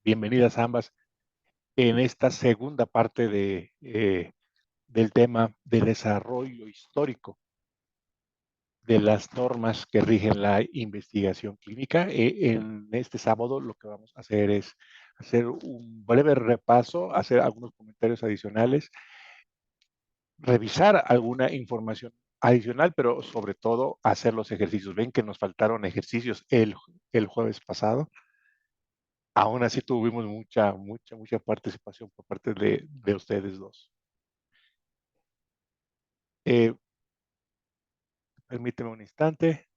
bienvenidas ambas en esta segunda parte del tema de desarrollo histórico de las normas que rigen la investigación clínica. En este sábado lo que vamos a hacer es hacer un breve repaso, hacer algunos comentarios adicionales, revisar alguna información adicional, pero sobre todo hacer los ejercicios. Ven que nos faltaron ejercicios el jueves pasado. Aún así tuvimos mucha participación por parte de ustedes dos. Eh, Permíteme un instante.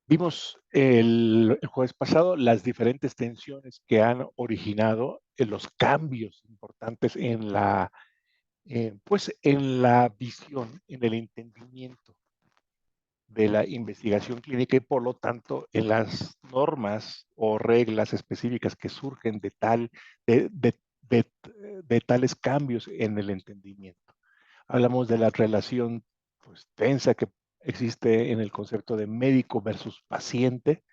Vimos el jueves pasado las diferentes tensiones que han originado los cambios importantes pues en la visión, en el entendimiento de la investigación clínica y por lo tanto en las normas o reglas específicas que surgen de, de, de, de tales cambios en el entendimiento. Hablamos de la relación pues, tensa que existe en el concepto de médico versus paciente.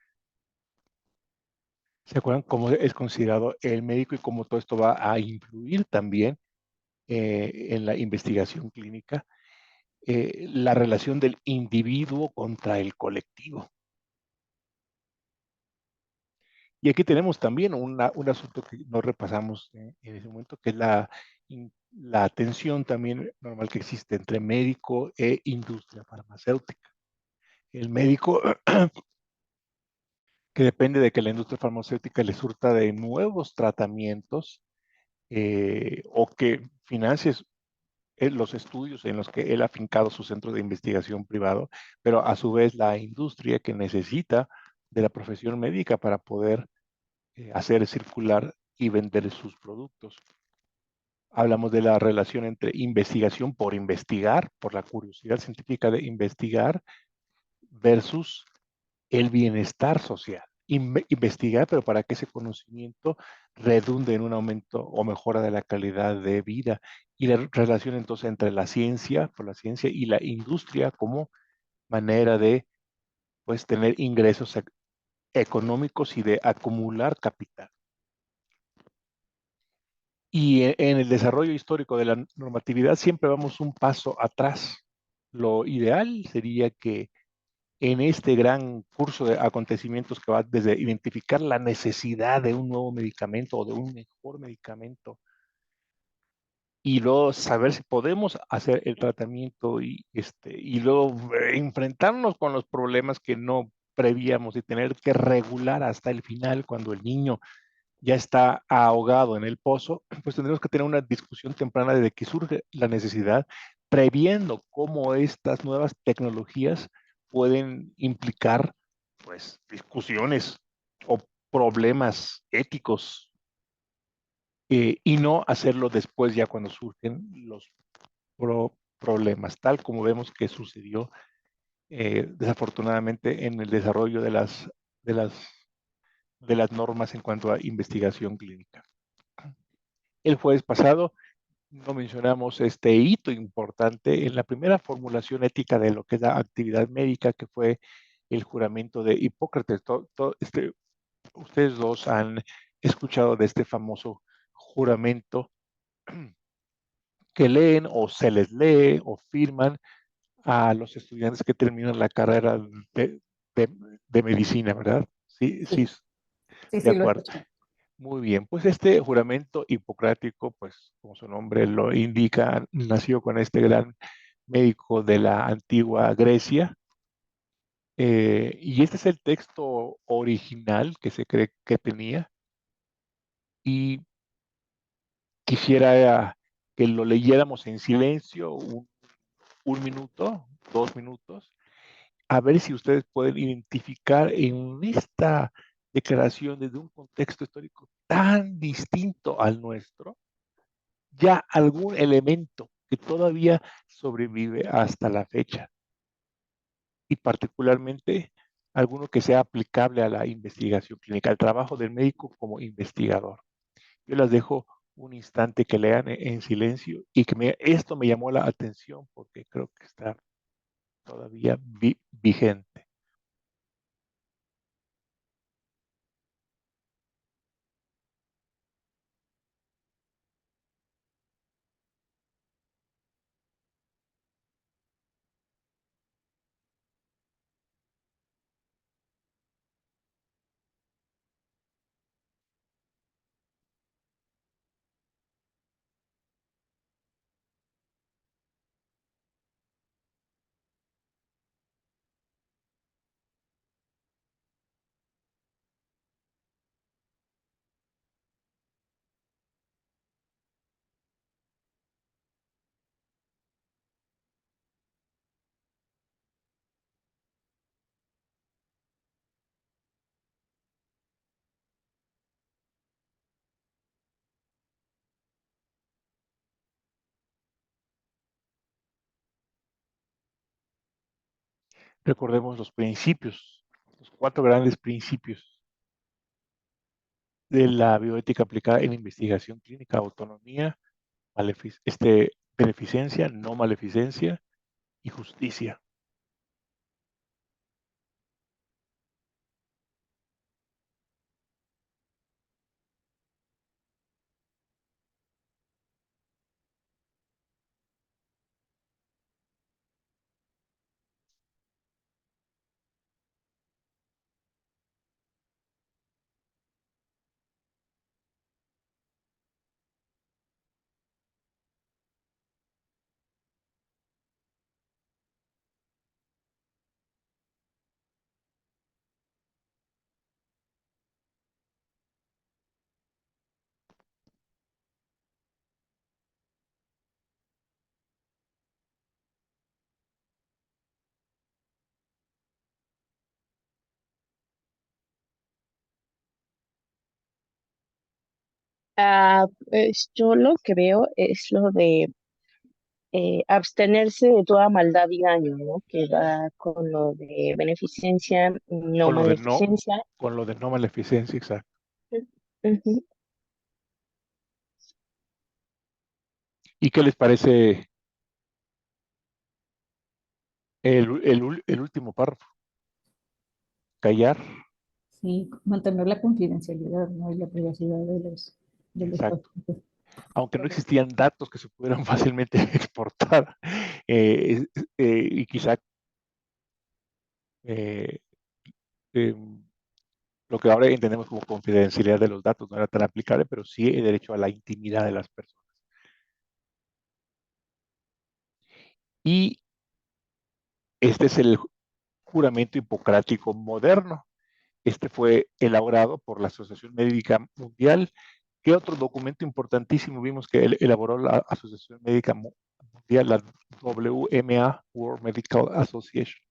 ¿Se acuerdan cómo es considerado el médico y cómo todo esto va a influir también en la investigación clínica? La relación del individuo contra el colectivo. Y aquí tenemos también un asunto que no repasamos en ese momento, que es la tensión también normal que existe entre médico e industria farmacéutica. El médico que depende de que la industria farmacéutica le surta de nuevos tratamientos o que financie los estudios en los que él ha fincado su centro de investigación privado, pero a su vez la industria que necesita de la profesión médica para poder hacer circular y vender sus productos. Hablamos de la relación entre investigación por investigar, por la curiosidad científica de investigar, versus el bienestar social. Investigar, pero para que ese conocimiento redunde en un aumento o mejora de la calidad de vida. Y la relación entonces entre la ciencia, por la ciencia, y la industria como manera de pues, tener ingresos económicos y de acumular capital. Y en el desarrollo histórico de la normatividad siempre vamos un paso atrás. Lo ideal sería que en este gran curso de acontecimientos que va desde identificar la necesidad de un nuevo medicamento o de un mejor medicamento y luego saber si podemos hacer el tratamiento y luego enfrentarnos con los problemas que no prevíamos y tener que regular hasta el final cuando el niño ya está ahogado en el pozo, pues tendremos que tener una discusión temprana desde que surge la necesidad, previendo cómo estas nuevas tecnologías pueden implicar pues discusiones o problemas éticos y no hacerlo después ya cuando surgen los problemas, tal como vemos que sucedió desafortunadamente en el desarrollo de las, de las normas en cuanto a investigación clínica. El jueves pasado no mencionamos este hito importante en la primera formulación ética de lo que es la actividad médica, que fue el juramento de Hipócrates. Ustedes dos han escuchado de este famoso juramento que leen o se les lee o firman a los estudiantes que terminan la carrera de, de medicina, ¿verdad? Sí, sí, Sí, sí, de sí, lo acuerdo. escuché. Muy bien, pues este juramento hipocrático, pues como su nombre lo indica, nació con este gran médico de la antigua Grecia, y este es el texto original que se cree que tenía, y quisiera que lo leyéramos en silencio un minuto, 2 minutos, a ver si ustedes pueden identificar en esta declaración desde un contexto histórico tan distinto al nuestro, ya algún elemento que todavía sobrevive hasta la fecha y particularmente alguno que sea aplicable a la investigación clínica, al trabajo del médico como investigador. Yo las dejo un instante que lean en silencio y que esto me llamó la atención porque creo que está todavía vigente. Recordemos los principios, los 4 grandes principios de la bioética aplicada en investigación clínica: autonomía, beneficencia, no maleficencia y justicia. Pues yo lo que veo es lo de abstenerse de toda maldad y daño, ¿no? Que va con lo de beneficencia, no Con lo de no, maleficencia. con lo de no maleficencia, exacto. Ujú. ¿Y qué les parece el último párrafo? Callar, Sí, mantener la confidencialidad, ¿no? Y la privacidad de los exacto. pacientes. Aunque no existían datos que se pudieran fácilmente exportar, y quizá eh, eh, lo que ahora entendemos como confidencialidad de los datos no era tan aplicable, pero sí el derecho a la intimidad de las personas. Y este es el juramento hipocrático moderno. Este fue elaborado por la Asociación Médica Mundial. ¿Qué otro documento importantísimo vimos que elaboró la Asociación Médica Mundial, la WMA, World Medical Association?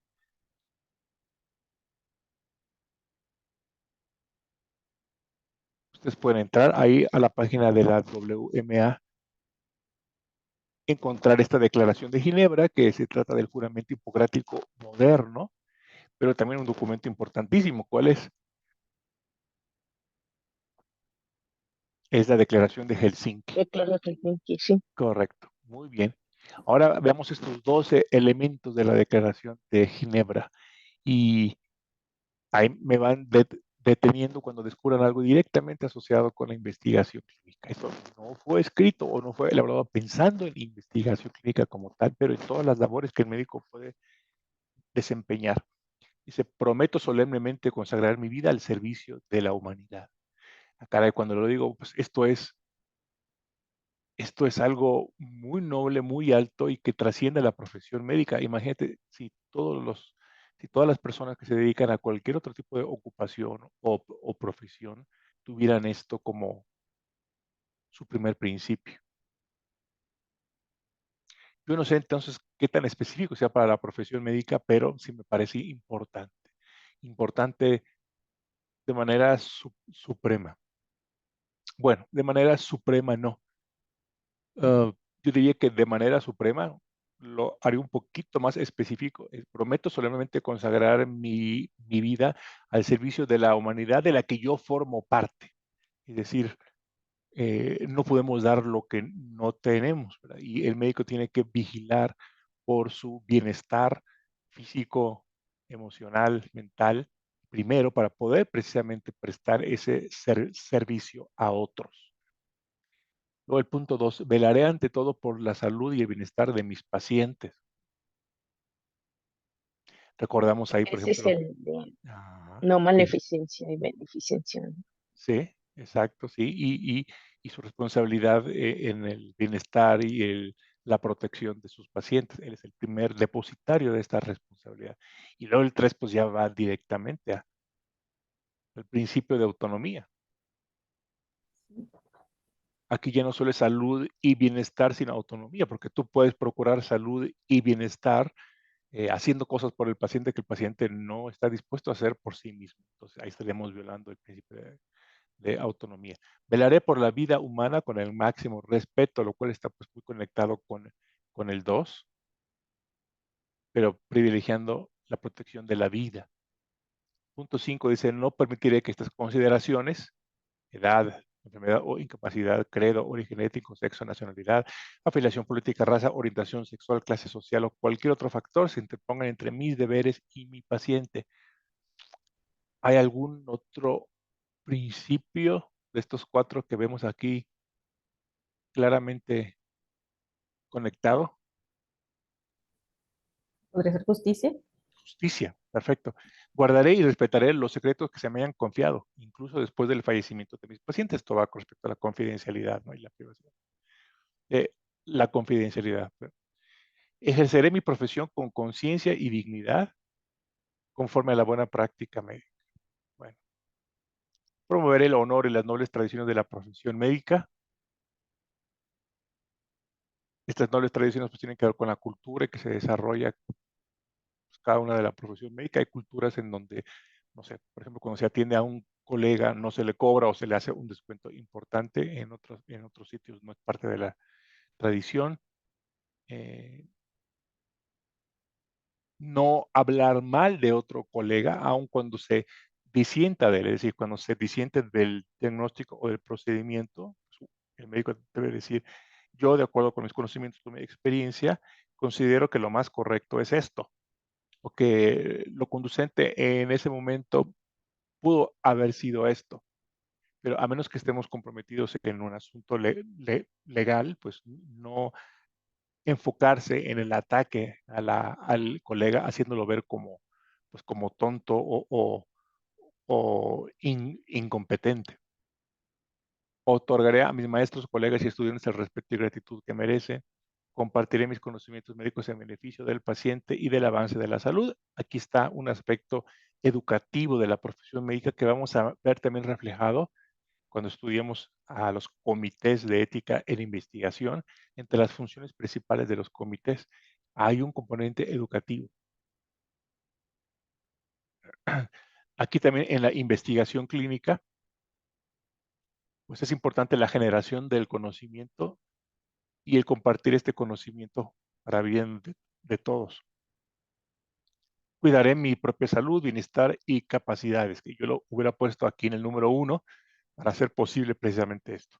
Ustedes pueden entrar ahí a la página de la WMA, encontrar esta declaración de Ginebra, que se trata del juramento hipocrático moderno, pero también un documento importantísimo. ¿Cuál es? Es la declaración de Helsinki. Declaro que sí. Correcto, muy bien. Ahora veamos estos 12 elementos de la declaración de Ginebra y ahí me van deteniendo cuando descubran algo directamente asociado con la investigación clínica. Esto no fue escrito o no fue elaborado pensando en investigación clínica como tal, pero en todas las labores que el médico puede desempeñar. Dice: prometo solemnemente consagrar mi vida al servicio de la humanidad. Acá cuando lo digo, pues esto es algo muy noble, muy alto y que trasciende la profesión médica. Imagínate si todas las personas que se dedican a cualquier otro tipo de ocupación o profesión tuvieran esto como su primer principio. Yo no sé entonces qué tan específico sea para la profesión médica, pero sí me parece importante. Importante de manera suprema. Bueno, de manera suprema no. Yo diría que de manera suprema lo haré un poquito más específico. Prometo solemnemente consagrar mi vida al servicio de la humanidad de la que yo formo parte. Es decir, no podemos dar lo que no tenemos, ¿verdad? Y el médico tiene que vigilar por su bienestar físico, emocional, mental, primero para poder precisamente prestar ese servicio a otros. Luego el punto 2: velaré ante todo por la salud y el bienestar de mis pacientes. Recordamos ahí, por Ese es ejemplo, el de ajá, no sí, maleficencia y beneficencia, ¿no? sí, exacto, sí, y su responsabilidad en el bienestar y la protección de sus pacientes. Él es el primer depositario de esta responsabilidad. Y luego el 3 pues ya va directamente al principio de autonomía. Aquí ya no solo es salud y bienestar, sino autonomía, porque tú puedes procurar salud y bienestar haciendo cosas por el paciente que el paciente no está dispuesto a hacer por sí mismo. Entonces ahí estaríamos violando el principio de autonomía. Velaré por la vida humana con el máximo respeto, lo cual está pues muy conectado con el 2, pero privilegiando la protección de la vida. Punto 5 dice, no permitiré que estas consideraciones, edad, enfermedad o incapacidad, credo, origen étnico, sexo, nacionalidad, afiliación política, raza, orientación sexual, clase social o cualquier otro factor se interpongan entre mis deberes y mi paciente. ¿Hay algún otro principio de estos 4 que vemos aquí claramente conectado? ¿Podría ser justicia? Justicia, perfecto. Guardaré y respetaré los secretos que se me hayan confiado, incluso después del fallecimiento de mis pacientes. Esto va con respecto a la confidencialidad, ¿no? Y la privacidad. La confidencialidad. Ejerceré mi profesión con conciencia y dignidad conforme a la buena práctica médica. Bueno, promoveré el honor y las nobles tradiciones de la profesión médica. Estas nobles tradiciones pues tienen que ver con la cultura que se desarrolla pues, cada una de la profesión médica. Hay culturas en donde, no sé, por ejemplo, cuando se atiende a un colega no se le cobra o se le hace un descuento importante, en otros sitios no es parte de la tradición. No hablar mal de otro colega, aun cuando se disienta de él, es decir, cuando se disiente del diagnóstico o del procedimiento, el médico debe decir, yo de acuerdo con mis conocimientos, con mi experiencia, considero que lo más correcto es esto, o que lo conducente en ese momento pudo haber sido esto, pero a menos que estemos comprometidos en un asunto legal, pues no enfocarse en el ataque al colega, haciéndolo ver como, pues, como tonto o incompetente. Otorgaré a mis maestros, colegas y estudiantes el respeto y gratitud que merecen. Compartiré mis conocimientos médicos en beneficio del paciente y del avance de la salud. Aquí está un aspecto educativo de la profesión médica que vamos a ver también reflejado cuando estudiamos a los comités de ética en investigación. Entre las funciones principales de los comités hay un componente educativo. Aquí también en la investigación clínica, pues es importante la generación del conocimiento y el compartir este conocimiento para bien de todos. Cuidaré mi propia salud, bienestar y capacidades, que yo lo hubiera puesto aquí en el número 1 para hacer posible precisamente esto.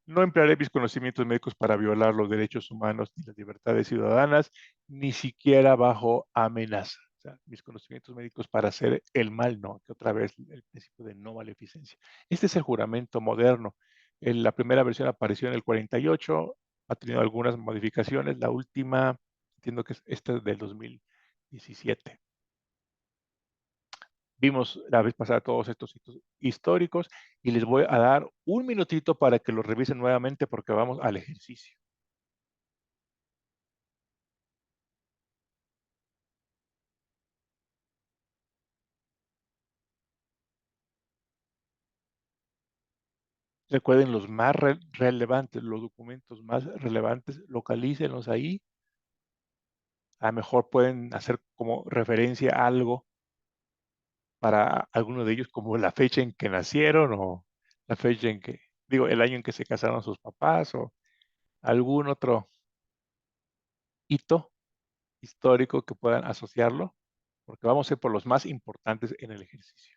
No emplearé mis conocimientos médicos para violar los derechos humanos ni las libertades ciudadanas, ni siquiera bajo amenaza. O sea, mis conocimientos médicos para hacer el mal, no, que otra vez el principio de no maleficencia. Este es el juramento moderno. La primera versión apareció en el 48, ha tenido algunas modificaciones. La última, entiendo que es esta es del 2017. Vimos la vez pasada todos estos hitos históricos y les voy a dar un minutito para que lo revisen nuevamente porque vamos al ejercicio. Recuerden los más relevantes, los documentos más relevantes, localícenlos ahí. A lo mejor pueden hacer como referencia a algo para alguno de ellos, como la fecha en que nacieron o la fecha en que, digo, el año en que se casaron sus papás o algún otro hito histórico que puedan asociarlo, porque vamos a ir por los más importantes en el ejercicio.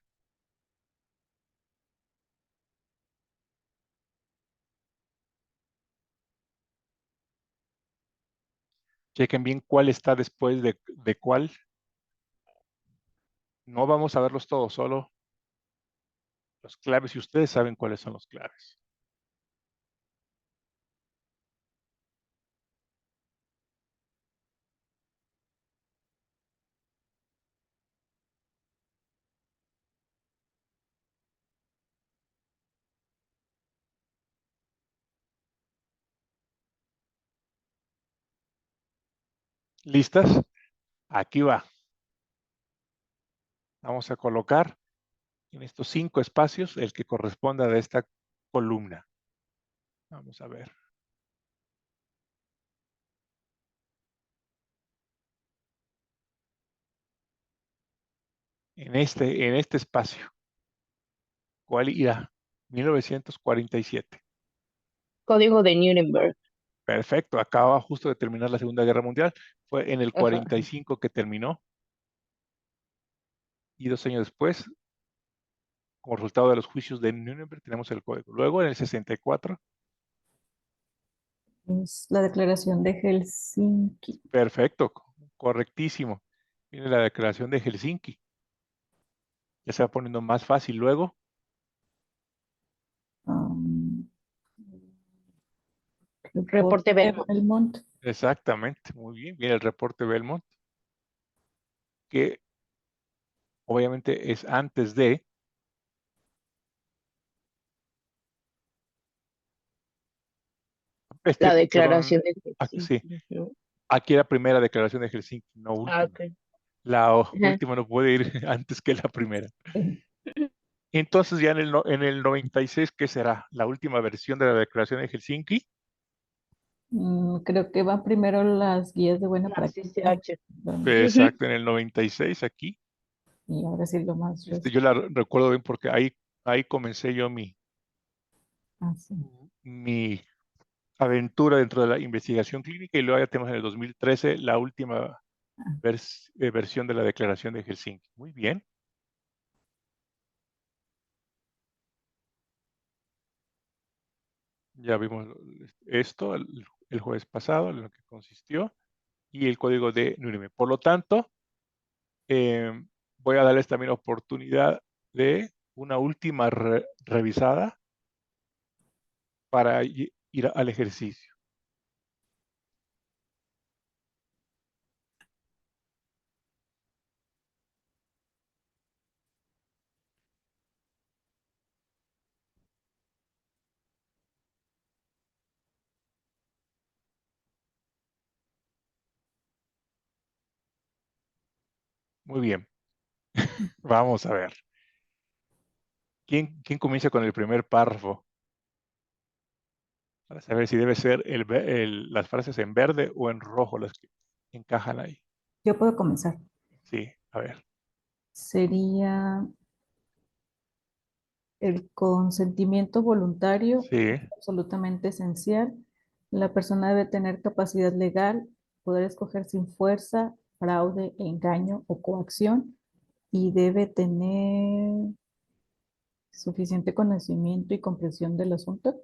Chequen bien cuál está después de cuál. No vamos a verlos todos, solo los claves y ustedes saben cuáles son los claves. ¿Listas? Aquí va. Vamos a colocar en estos 5 espacios el que corresponda de esta columna. Vamos a ver. En este espacio. ¿Cuál irá? 1947. Código de Nuremberg. Perfecto, acaba justo de terminar la Segunda Guerra Mundial. Fue en el Ajá. 45 que terminó y 2 años después, como resultado de los juicios de Nuremberg, tenemos el código. Luego, en el 64, Es la declaración de Helsinki. perfecto, correctísimo. Viene la Declaración de Helsinki. Ya se va poniendo más fácil. Luego, um, Reporte Belmont. Belmont. exactamente, muy bien, viene el reporte Belmont, que obviamente es antes de, La perdón, declaración de sí, Helsinki, ¿no? aquí la primera declaración de Helsinki, no Ah, última. ok. La Ajá. última no puede ir antes que la primera. eh, Entonces ya en el 96, ¿qué será? La última versión de la declaración de Helsinki. Creo que van primero las guías de buena La práctica. CCH. Ujú. Exacto, en el 96 aquí. Y ahora sí lo más Yo reciente. la recuerdo bien porque ahí comencé yo Ah, sí. mi aventura dentro de la investigación clínica y luego ya tenemos en el 2013 la última Ah, versión de la Declaración de Helsinki. Muy bien. Ya vimos esto el jueves pasado, en lo que consistió, y el código de Nuremberg. Por lo tanto, eh, voy a darles también oportunidad de una última revisada para ir al ejercicio. Muy bien, vamos a ver. ¿Quién comienza con el primer párrafo? Para saber si debe ser las frases en verde o en rojo las que encajan ahí. yo puedo comenzar. Sí, a ver. Sería el consentimiento voluntario, Sí, absolutamente esencial. La persona debe tener capacidad legal, poder escoger sin fuerza, fraude, engaño o coacción y debe tener suficiente conocimiento y comprensión del asunto.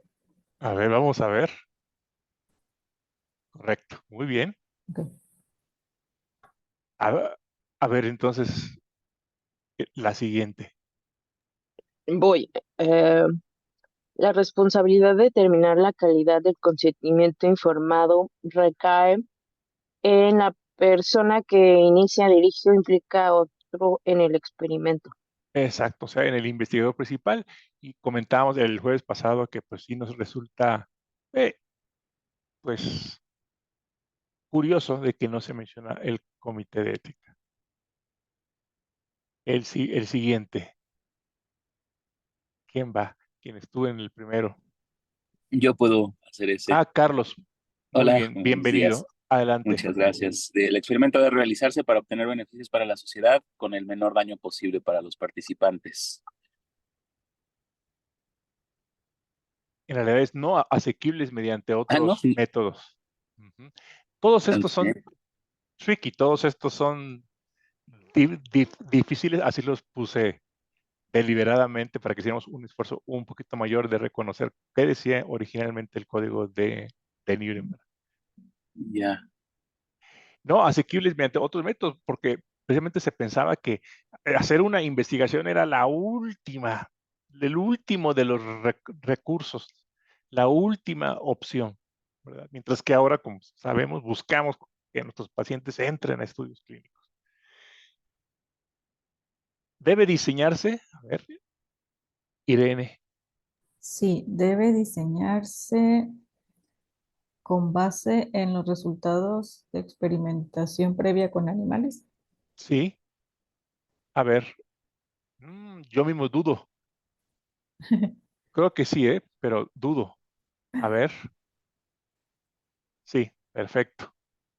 a ver, vamos a ver. Correcto, muy bien. Ok. A, a ver, entonces, la siguiente. Voy. La responsabilidad de determinar la calidad del consentimiento informado recae en la persona que inicia, dirige o implica a otro en el experimento. Exacto, o sea, en el investigador principal, y comentábamos el jueves pasado que pues sí nos resulta, eh, pues, curioso de que no se menciona el comité de ética. El siguiente, ¿quién va? ¿Quién estuvo en el primero? Yo puedo hacer ese. Carlos, muy Hola, bien, buenos días. bienvenido. Adelante. Muchas gracias. El experimento debe realizarse para obtener beneficios para la sociedad con el menor daño posible para los participantes. En realidad es no asequibles mediante Ah, no. otros métodos. Ujú. Todos estos son Entonces, tricky, todos estos son difíciles, así los puse deliberadamente para que hiciéramos un esfuerzo un poquito mayor de reconocer qué decía originalmente el código de Nuremberg. ya. No asequibles mediante otros métodos, porque precisamente se pensaba que hacer una investigación era la última, el último de los recursos, la última opción, ¿verdad? Mientras que ahora, como sabemos, buscamos que nuestros pacientes entren a estudios clínicos. Debe diseñarse, a ver, Irene, Sí, debe diseñarse con base en los resultados de experimentación previa con animales. sí, a ver, yo mismo dudo, creo que sí, pero dudo. A ver, sí, perfecto,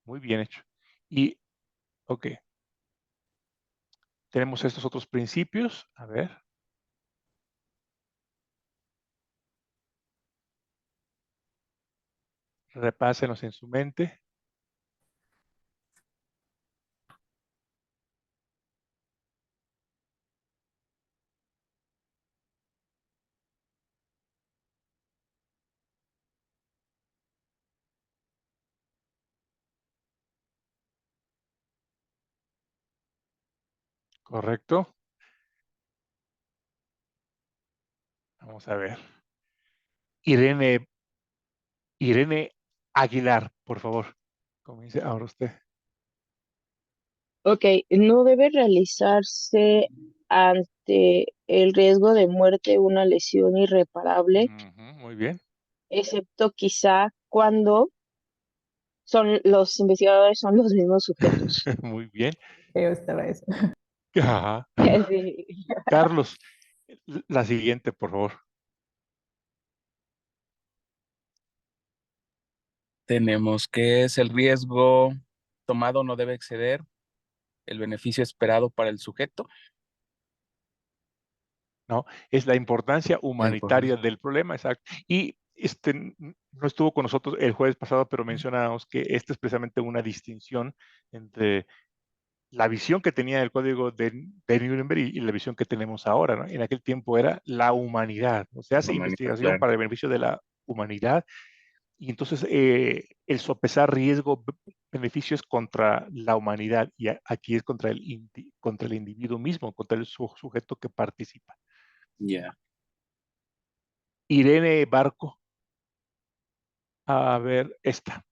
muy bien hecho. Y, ok, tenemos estos otros principios, a ver, Repásenos en su mente. ¿Correcto? Vamos a ver. Irene Aguilar, por favor. Comience ahora usted. Ok, no debe realizarse ante el riesgo de muerte una lesión irreparable, Muy bien. excepto quizá cuando los investigadores son los mismos sujetos. Muy bien. Feo estaba eso. Ajá. Sí. Carlos, la siguiente, por favor. Tenemos que es el riesgo tomado no debe exceder el beneficio esperado para el sujeto. ¿No? Es la importancia La humanitaria importancia. del problema, exacto. Y no estuvo con nosotros el jueves pasado, pero mencionábamos que esta es precisamente una distinción entre la visión que tenía el código de Nuremberg y la visión que tenemos ahora, ¿no? En aquel tiempo era la humanidad, o sea, hace Humanidad, investigación claro. para el beneficio de la humanidad y entonces el sopesar riesgo-beneficios contra la humanidad y aquí es contra el individuo mismo, contra el sujeto que participa. Ya. Irene Barco, a ver, esta.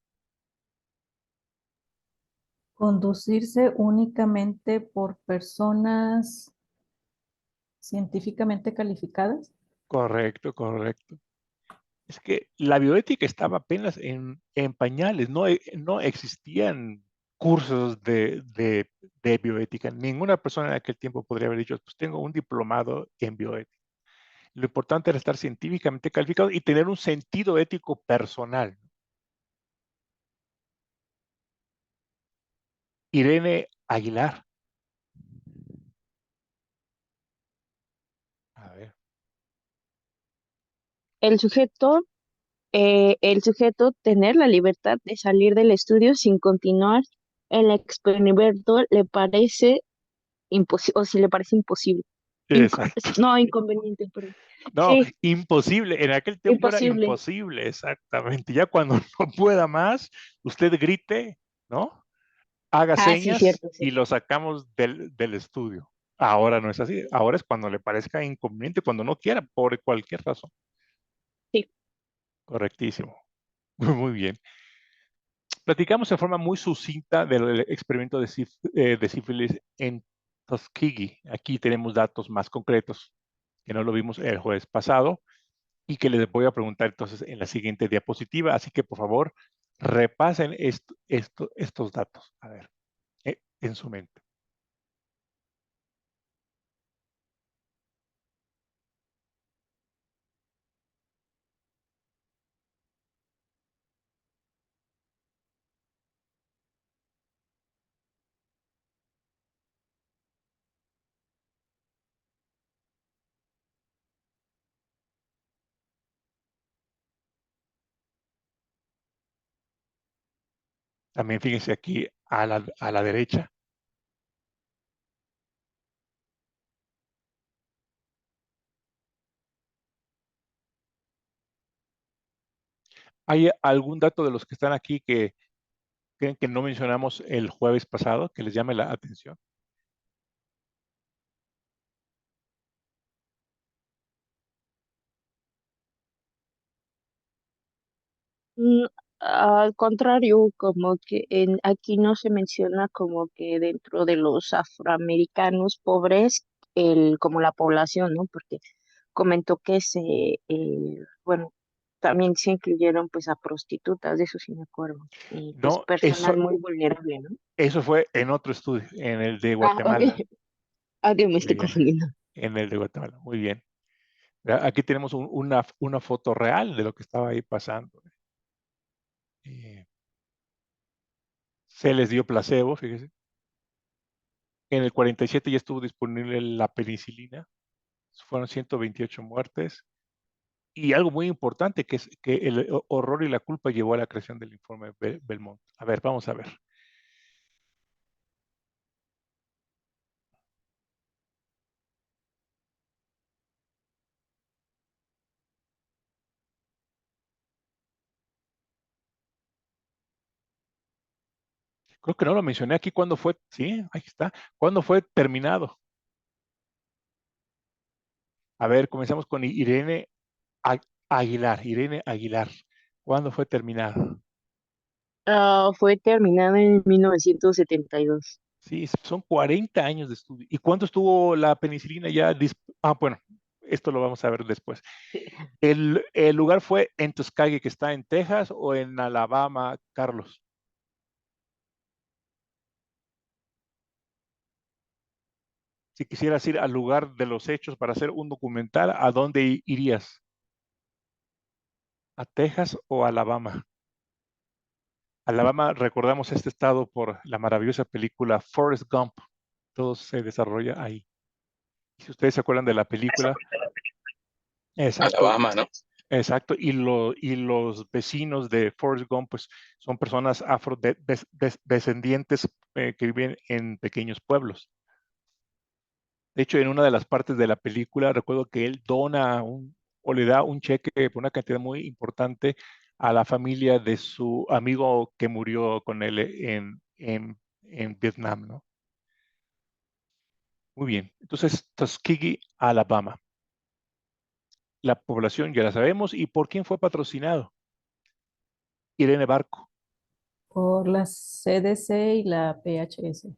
Conducirse únicamente por personas científicamente calificadas. Correcto, correcto. Es que la bioética estaba apenas en pañales, no existían cursos de bioética. Ninguna persona en aquel tiempo podría haber dicho, pues tengo un diplomado en bioética. Lo importante era estar científicamente calificado y tener un sentido ético personal. Irene Aguilar. A ver. El sujeto, el sujeto tener la libertad de salir del estudio sin continuar el experimento le parece imposible, o si le parece imposible. Exacto. No, inconveniente, perdón. No, Sí, imposible. En aquel tiempo era imposible. imposible, exactamente. Ya cuando no pueda más, usted grite, ¿no? Haga Ah, sí, señas cierto, y cierto. lo sacamos del estudio. Ahora no es así. Ahora es cuando le parezca inconveniente, cuando no quiera, por cualquier razón. Sí. Correctísimo. Muy bien. Platicamos en forma muy sucinta del experimento de sífilis en Tuskegee. Aquí tenemos datos más concretos, que no lo vimos el jueves pasado y que les voy a preguntar entonces en la siguiente diapositiva. Así que por favor, repasen estos datos. A ver, en su mente. También fíjense aquí a la derecha. ¿Hay algún dato de los que están aquí que creen que no mencionamos el jueves pasado que les llame la atención? Mm, Al contrario, como que aquí no se menciona como que dentro de los afroamericanos pobres, como la población, ¿no? Porque comentó que bueno, también se incluyeron pues a prostitutas, de eso sí me acuerdo, y pues No, personal muy vulnerable, ¿no? eso fue en otro estudio, en el de Ah, ok, Guatemala. ok, me Muy estoy bien, confundiendo. en el de Guatemala. Muy bien. Aquí tenemos una foto real de lo que estaba ahí pasando. Eh, Se les dio placebo, fíjese. En el 47 ya estuvo disponible la penicilina. Fueron 128 muertes. Y algo muy importante, que es que el horror y la culpa llevó a la creación del informe Belmont. A ver, vamos a ver. Creo que no lo mencioné aquí. ¿Cuándo fue? Sí, ahí está. ¿Cuándo fue terminado? A ver, comenzamos con Irene Aguilar. Irene Aguilar. ¿Cuándo fue terminado? Fue terminada en 1972. Sí, son 40 años de estudio. ¿Y cuánto estuvo la penicilina ya? Bueno, esto lo vamos a ver después. ¿El lugar fue en Tuskegee, que está en Texas, o en Alabama, Carlos? Si quisieras ir al lugar de los hechos para hacer un documental, ¿a dónde irías? ¿A Texas o Alabama? Alabama, recordamos este estado por la maravillosa película Forrest Gump. Todo se desarrolla ahí. Si ustedes se acuerdan de la película, exacto, Alabama, ¿no? exacto. Y los vecinos de Forrest Gump, pues son personas afrodescendientes que viven en pequeños pueblos. De hecho, en una de las partes de la película, recuerdo que él dona o le da un cheque por una cantidad muy importante a la familia de su amigo que murió con él en Vietnam, ¿no? Muy bien. Entonces, Tuskegee, Alabama. La población ya la sabemos. ¿Y por quién fue patrocinado? Irene Barco. Por la CDC y la PHS.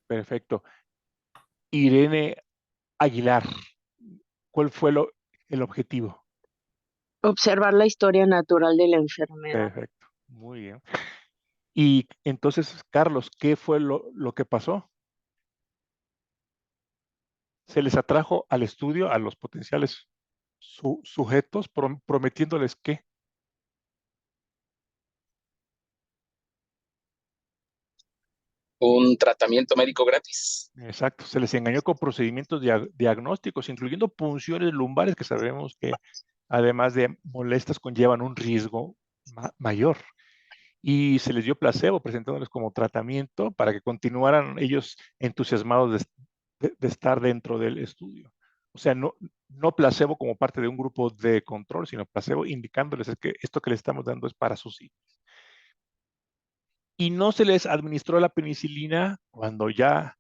Perfecto. Irene Aguilar. ¿Cuál fue el objetivo? Observar la historia natural de la enfermedad. Perfecto. Muy bien. Y entonces, Carlos, ¿qué fue lo que pasó? Se les atrajo al estudio a los potenciales sujetos, prometiéndoles que, Un tratamiento médico gratis. exacto, se les engañó con procedimientos diagnósticos, incluyendo punciones lumbares, que sabemos que además de molestas conllevan un riesgo mayor. Y se les dio placebo presentándoles como tratamiento para que continuaran ellos entusiasmados de estar dentro del estudio. O sea, no placebo como parte de un grupo de control, sino placebo indicándoles que esto que les estamos dando es para sus hijos. Y no se les administró la penicilina cuando ya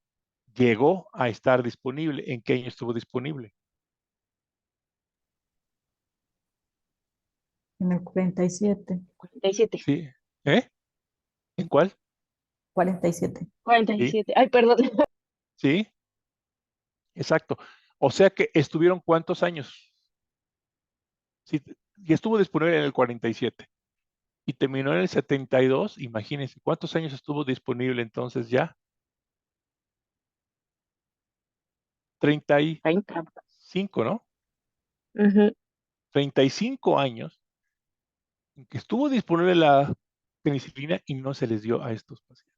llegó a estar disponible. ¿En qué año estuvo disponible? En el 47. 47. Sí. ¿Eh? ¿En cuál? 47. Sí, 47. Ay, perdón. sí, exacto. O sea que estuvieron ¿cuántos años? Sí, y estuvo disponible en el 47 y terminó en el 72. Imagínense, ¿cuántos años estuvo disponible entonces ya? 30. 35, ¿no? Ujú. 35 años en que estuvo disponible la penicilina y no se les dio a estos pacientes.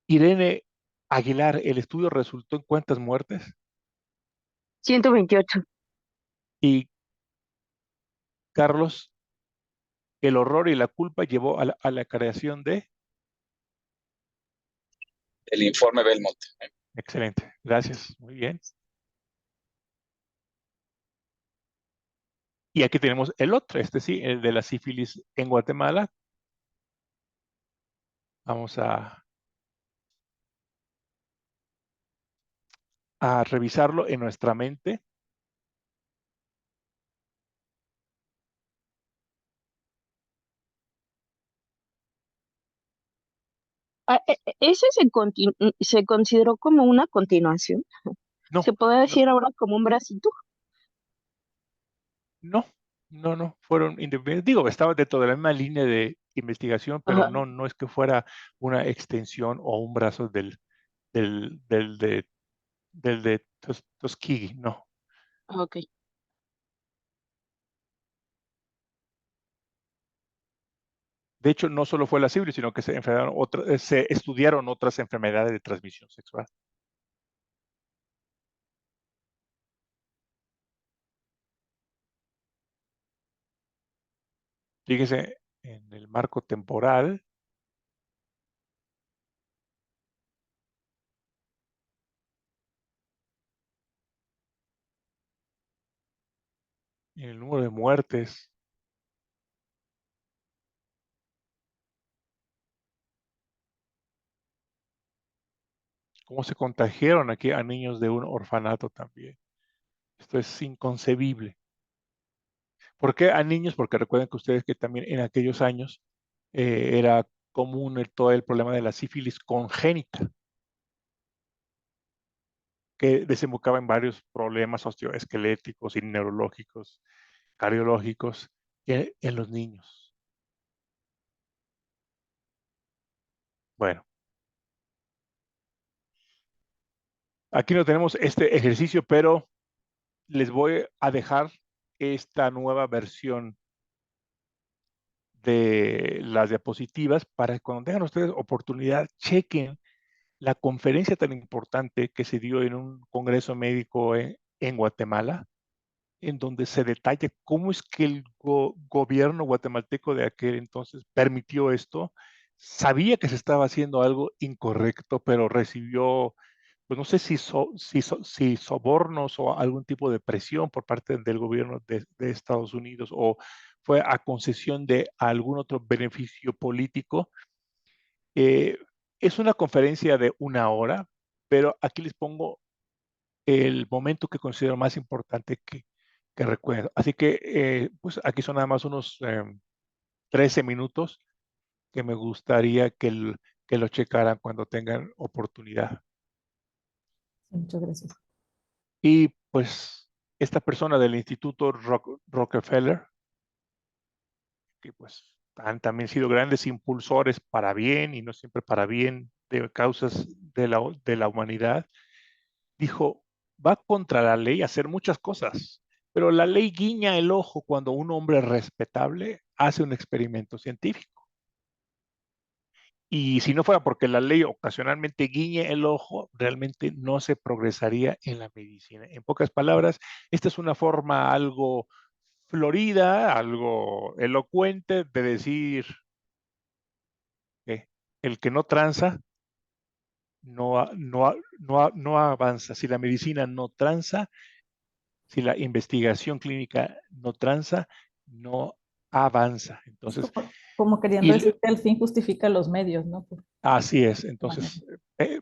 Irene Aguilar, ¿el estudio resultó en cuántas muertes? 128. Y Carlos, el horror y la culpa llevó a la creación de... El informe Belmont. Excelente, gracias, muy bien. Y aquí tenemos el otro, este sí, el de la sífilis en Guatemala. Vamos a revisarlo en nuestra mente. Ese se consideró como una continuación. No, Se puede no, decir ahora como un bracito. no, no, fueron independientes. Digo, estaba dentro de la misma línea de investigación, pero Ajá. no es que fuera una extensión o un brazo del de Tuskegee, no. Ok. De hecho, no solo fue la sífilis, sino que se estudiaron otras enfermedades de transmisión sexual. Fíjese en el marco temporal, en el número de muertes, cómo se contagiaron aquí a niños de un orfanato también. Esto es inconcebible. ¿Por qué a niños? Porque recuerden que ustedes que también en aquellos años era común todo el problema de la sífilis congénita, que desembocaba en varios problemas osteoesqueléticos y neurológicos, cardiológicos en los niños. Bueno, aquí no tenemos este ejercicio, pero les voy a dejar esta nueva versión de las diapositivas para que cuando tengan ustedes oportunidad, chequen la conferencia tan importante que se dio en un congreso médico en Guatemala, en donde se detalla cómo es que el gobierno guatemalteco de aquel entonces permitió esto, sabía que se estaba haciendo algo incorrecto, pero recibió, pues no sé si sobornos o algún tipo de presión por parte del gobierno de Estados Unidos o fue a concesión de algún otro beneficio político. Eh, es una conferencia de 1 hora, pero aquí les pongo el momento que considero más importante que recuerdo. Así que, pues aquí son nada más unos 13 minutos que me gustaría que lo checaran cuando tengan oportunidad. Sí, muchas gracias. Y pues esta persona del Instituto Rockefeller, que pues han también sido grandes impulsores para bien y no siempre para bien de causas de la humanidad, dijo, va contra la ley hacer muchas cosas, pero la ley guiña el ojo cuando un hombre respetable hace un experimento científico. Y si no fuera porque la ley ocasionalmente guiñe el ojo, realmente no se progresaría en la medicina. En pocas palabras, esta es una forma algo florida, algo elocuente de decir que el que no tranza no avanza. Si la medicina no tranza, si la investigación clínica no tranza, no avanza. Es Entonces, como queriendo y decir que el fin justifica los medios, ¿no? así es. Manera. Entonces,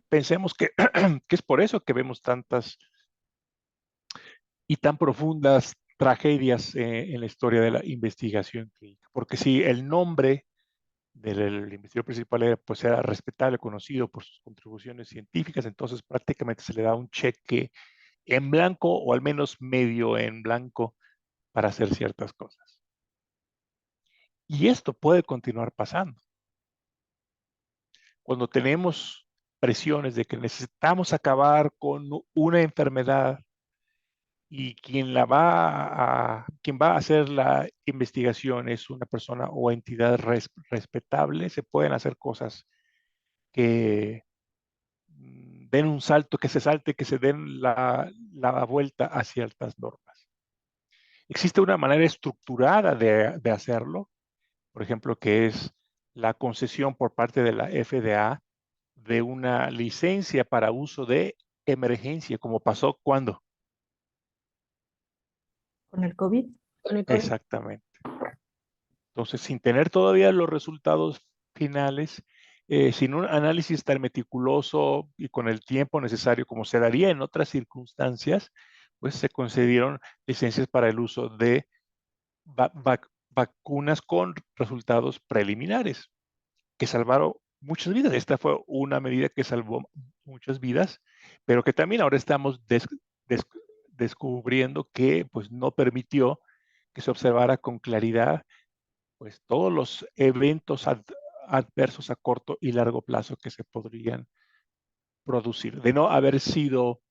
pensemos que es por eso que vemos tantas y tan profundas tragedias en la historia de la investigación clínica. Porque si el nombre del investigador principal era, pues, era respetable, conocido por sus contribuciones científicas, entonces prácticamente se le da un cheque en blanco o al menos medio en blanco para hacer ciertas cosas. Y esto puede continuar pasando. Cuando tenemos presiones de que necesitamos acabar con una enfermedad y quien va a hacer la investigación es una persona o entidad respetable, se pueden hacer cosas que den un salto, que se den la vuelta a ciertas normas. Existe una manera estructurada de hacerlo, por ejemplo, que es la concesión por parte de la FDA de una licencia para uso de emergencia, como pasó cuando. Con el COVID. Con el COVID. Exactamente. Entonces, sin tener todavía los resultados finales, sin un análisis tan meticuloso y con el tiempo necesario como se daría en otras circunstancias, pues se concedieron licencias para el uso de vacunas con resultados preliminares que salvaron muchas vidas. Esta fue una medida que salvó muchas vidas, pero que también ahora estamos des descubriendo que pues, no permitió que se observara con claridad pues, todos los eventos adversos a corto y largo plazo que se podrían producir. De no haber sido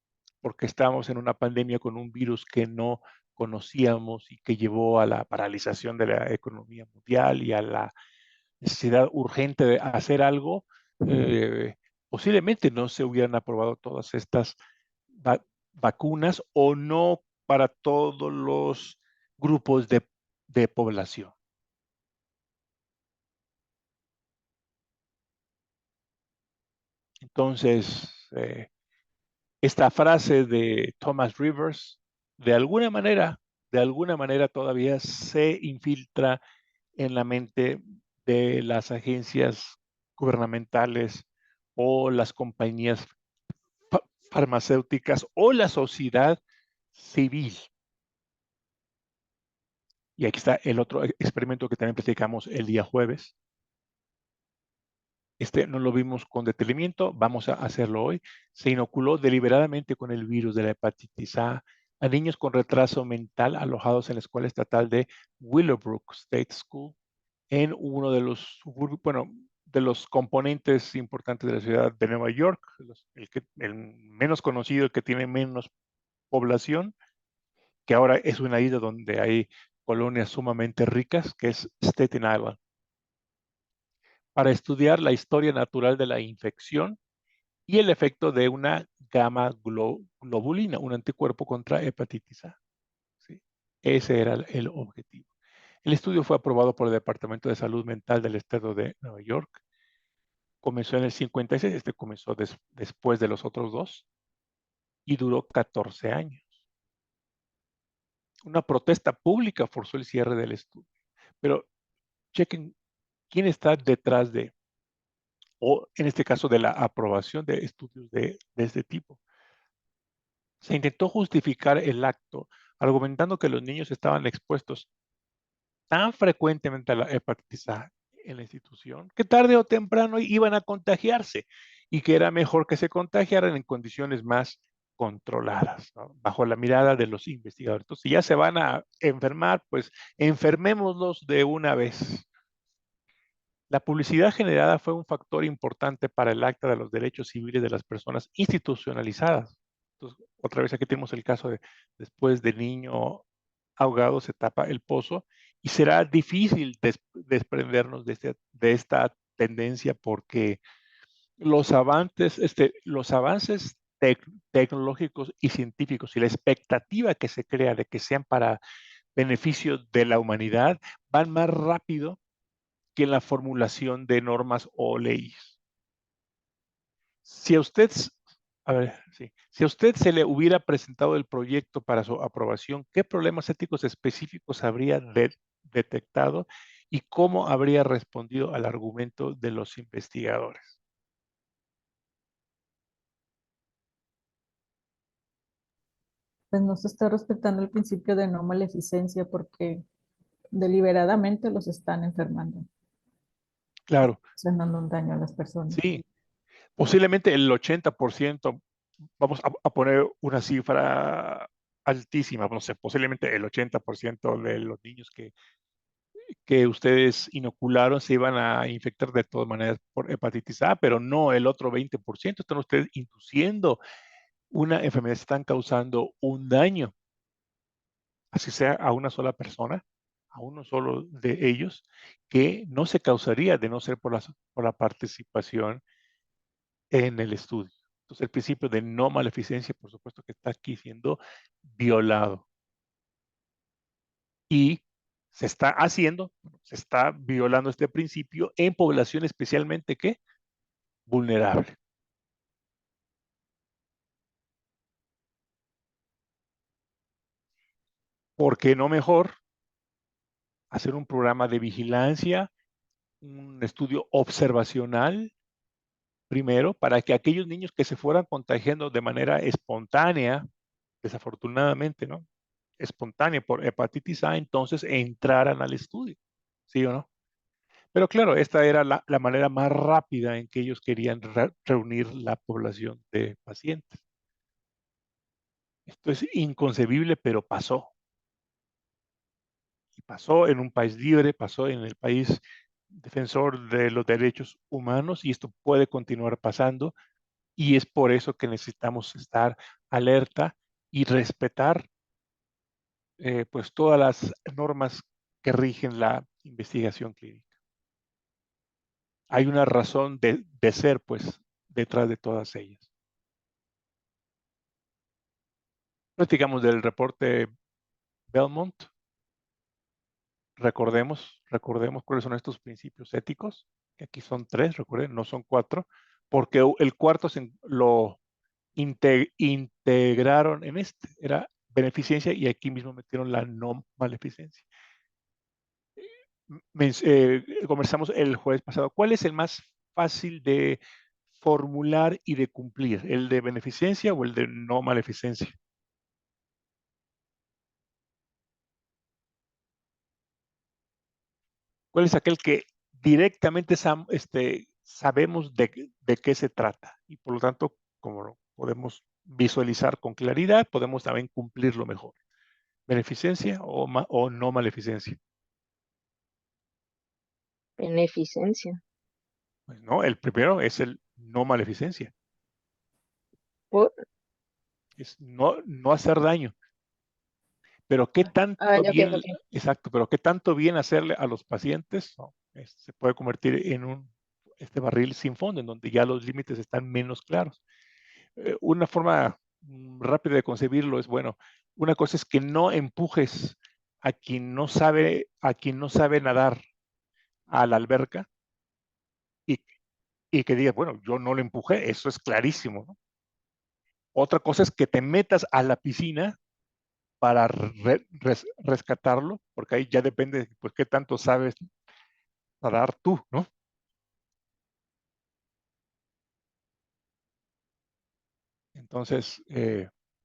porque estamos en una pandemia con un virus que no conocíamos y que llevó a la paralización de la economía mundial y a la necesidad urgente de hacer algo, posiblemente no se hubieran aprobado todas estas vacunas o no para todos los grupos de población. Entonces, esta frase de Thomas Rivers, de alguna manera todavía se infiltra en la mente de las agencias gubernamentales o las compañías farmacéuticas o la sociedad civil. Y aquí está el otro experimento que también platicamos el día jueves. Este no lo vimos con detenimiento, vamos a hacerlo hoy. Se inoculó deliberadamente con el virus de la hepatitis a niños con retraso mental alojados en la escuela estatal de Willowbrook State School en uno de los de los componentes importantes de la ciudad de Nueva York, el menos conocido, el que tiene menos población, que ahora es una isla donde hay colonias sumamente ricas, que es Staten Island, para estudiar la historia natural de la infección y el efecto de una gamma globulina, un anticuerpo contra hepatitis A. ¿Sí? Ese era el objetivo. El estudio fue aprobado por el Departamento de Salud Mental del Estado de Nueva York. Comenzó en el 56, este comenzó después de los otros dos y duró 14 años. Una protesta pública forzó el cierre del estudio. Pero chequen quién está detrás o en este caso de la aprobación de estudios de este tipo. Se intentó justificar el acto argumentando que los niños estaban expuestos tan frecuentemente a la hepatitis A en la institución que tarde o temprano iban a contagiarse y que era mejor que se contagiaran en condiciones más controladas, ¿no? Bajo la mirada de los investigadores. Entonces, si ya se van a enfermar, pues enfermémoslos de una vez. La publicidad generada fue un factor importante para el Acta de los Derechos Civiles de las Personas Institucionalizadas. Entonces, otra vez aquí tenemos el caso de después de niño ahogado se tapa el pozo y será difícil desprendernos de esta tendencia porque los avances tecnológicos y científicos y la expectativa que se crea de que sean para beneficio de la humanidad van más rápido que en la formulación de normas o leyes. Si a usted, si a usted se le hubiera presentado el proyecto para su aprobación, ¿qué problemas éticos específicos habría detectado y cómo habría respondido al argumento de los investigadores? Pues no se está respetando el principio de no maleficencia porque deliberadamente los están enfermando, Claro, haciendo un daño a las personas. sí, posiblemente el 80%, vamos a poner una cifra altísima, no sé, posiblemente el 80% de los niños que ustedes inocularon se iban a infectar de todas maneras por hepatitis A, pero no el otro 20%. Están ustedes induciendo una enfermedad, están causando un daño, así sea a una sola persona, a uno solo de ellos, que no se causaría de no ser por la participación en el estudio. Entonces, el principio de no maleficencia, por supuesto que está aquí siendo violado. Y se está violando este principio en población especialmente ¿qué? Vulnerable. ¿Por qué no mejor hacer un programa de vigilancia, un estudio observacional primero, para que aquellos niños que se fueran contagiando de manera espontánea, desafortunadamente, ¿no? Espontánea por hepatitis A, entonces entraran al estudio, ¿sí o no? Pero claro, esta era la manera más rápida en que ellos querían reunir la población de pacientes. Esto es inconcebible, pero pasó. Y pasó en un país libre, pasó en el país defensor de los derechos humanos y esto puede continuar pasando y es por eso que necesitamos estar alerta y respetar pues todas las normas que rigen la investigación clínica. Hay una razón de ser pues detrás de todas ellas. Platicamos del reporte Belmont. Recordemos cuáles son estos principios éticos, que aquí son 3, recuerden, no son 4, porque el cuarto lo integraron en este, era beneficencia, y aquí mismo metieron la no maleficencia. Conversamos el jueves pasado. ¿Cuál es el más fácil de formular y de cumplir? ¿El de beneficencia o el de no maleficencia? ¿Cuál es aquel que directamente sabemos de qué se trata? Y por lo tanto, como lo podemos visualizar con claridad, podemos también cumplirlo mejor. ¿Beneficencia o no maleficencia? Beneficencia. Pues no, el primero es el no maleficencia. Por- Es no hacer daño. Pero qué tanto ok, bien, ok. exacto, pero qué tanto bien hacerle a los pacientes, ¿no? Se puede convertir en un barril sin fondo, en donde ya los límites están menos claros. Una forma rápida de concebirlo es, bueno, una cosa es que no empujes a quien no sabe nadar a la alberca, y, y que digas, bueno, yo no lo empujé, eso es clarísimo, ¿no? Otra cosa es que te metas a la piscina para rescatarlo, porque ahí ya depende, pues, qué tanto sabes nadar tú, ¿no? Entonces,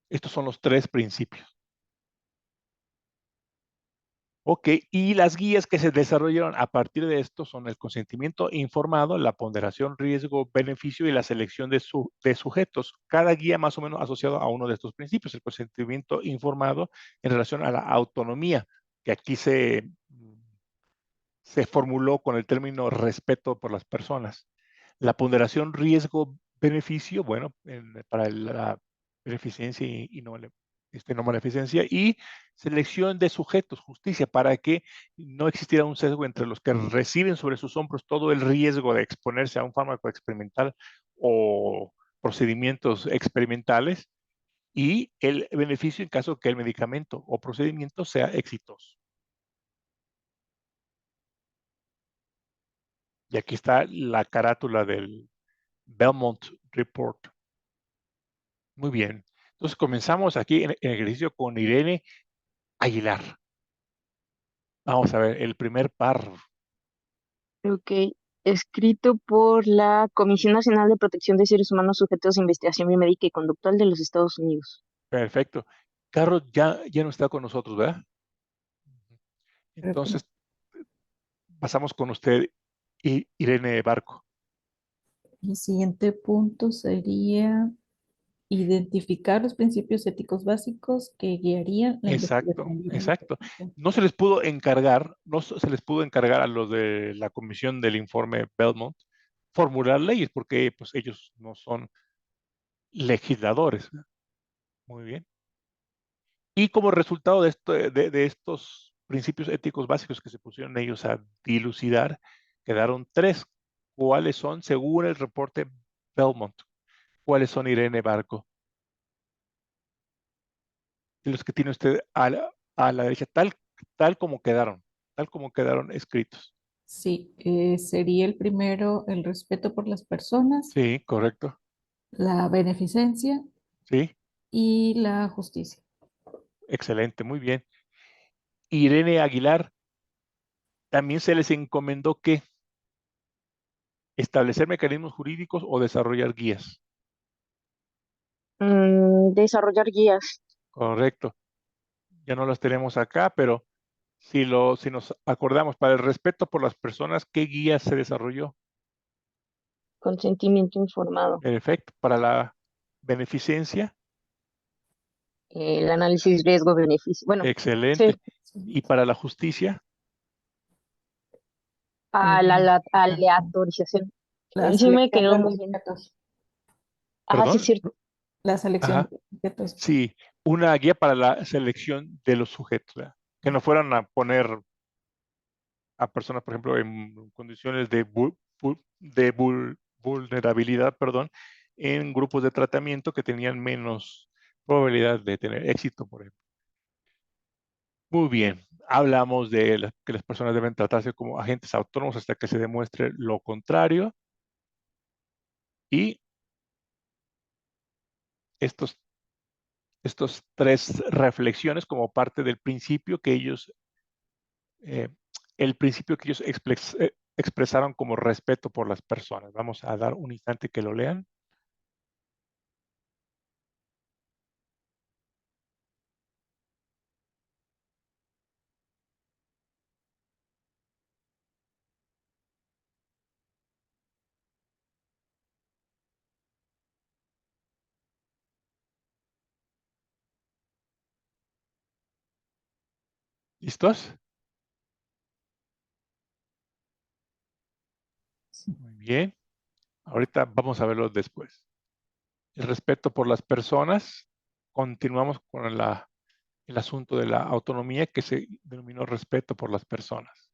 estos son los tres principios. Ok, y las guías que se desarrollaron a partir de esto son el consentimiento informado, la ponderación riesgo-beneficio y la selección de sujetos. Cada guía más o menos asociado a uno de estos principios. El consentimiento informado en relación a la autonomía, que aquí se formuló con el término respeto por las personas. La ponderación riesgo-beneficio, bueno, para la beneficencia y no, no maleficencia, y selección de sujetos, justicia, para que no existiera un sesgo entre los que reciben sobre sus hombros todo el riesgo de exponerse a un fármaco experimental o procedimientos experimentales, y el beneficio en caso que el medicamento o procedimiento sea exitoso. Y aquí está la carátula del Belmont Report. Muy bien. Entonces comenzamos aquí en el ejercicio con Irene Aguilar. Vamos a ver el primer párrafo. Ok. Escrito por la Comisión Nacional de Protección de Seres Humanos sujetos a investigación biomédica y conductual de los Estados Unidos. Perfecto. Carlos ya no está con nosotros, ¿verdad? Creo que no. Entonces pasamos con usted, Irene Barco. El siguiente punto sería identificar los principios éticos básicos que guiarían la Exacto, investigación biomédica. exacto. No se les pudo encargar, no se les pudo encargar a los de la comisión del informe Belmont formular leyes, porque pues ellos no son legisladores. Muy bien. Y como resultado de estos principios éticos básicos que se pusieron ellos a dilucidar, quedaron tres. ¿Cuáles son, según el reporte Belmont? ¿Cuáles son, Irene Barco? De los que tiene usted a la derecha, tal como quedaron escritos. Sí, sería el primero el respeto por las personas, Sí, correcto. la beneficencia Sí, y la justicia. excelente, muy bien. Irene Aguilar, también se les encomendó que establecer mecanismos jurídicos o desarrollar guías. Desarrollar guías, Correcto. Ya no las tenemos acá, pero si nos acordamos, para el respeto por las personas, ¿qué guía se desarrolló? consentimiento informado, Perfecto. Para la beneficencia, el análisis riesgo-beneficio. Bueno, sí, excelente. Y para la justicia, Eh, a la aleatorización. la Sí me selección quedó de los muy bien. sujetos. Ah, sí, es perdón, cierto. La selección ajá, de los sujetos. sí, una guía para la selección de los sujetos, ¿verdad? Que no fueran a poner a personas, por ejemplo, en condiciones de vulnerabilidad, perdón, en grupos de tratamiento que tenían menos probabilidad de tener éxito, por ejemplo. Muy bien, hablamos de que las personas deben tratarse como agentes autónomos hasta que se demuestre lo contrario. Y estos tres reflexiones como parte del principio que ellos, expresaron como respeto por las personas. Vamos a dar un instante que lo lean. ¿Listos? Sí. Muy bien. Ahorita vamos a verlos después. El respeto por las personas. Continuamos con el asunto de la autonomía que se denominó respeto por las personas.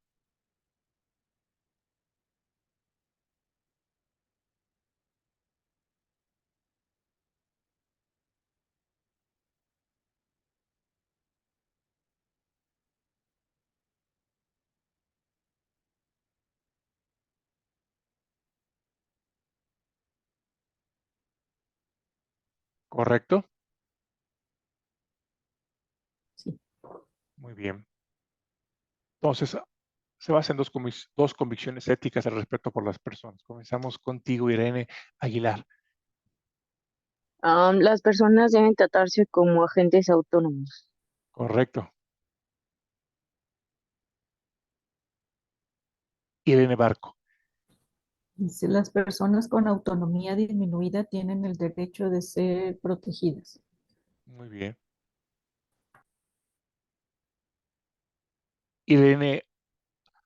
¿Correcto? Sí. Muy bien. Entonces, se basa en dos convicciones éticas al respeto por las personas. Comenzamos contigo, Irene Aguilar. Las personas deben tratarse como agentes autónomos. Correcto. Irene Barco. Dice, las personas con autonomía disminuida tienen el derecho de ser protegidas. Muy bien. Irene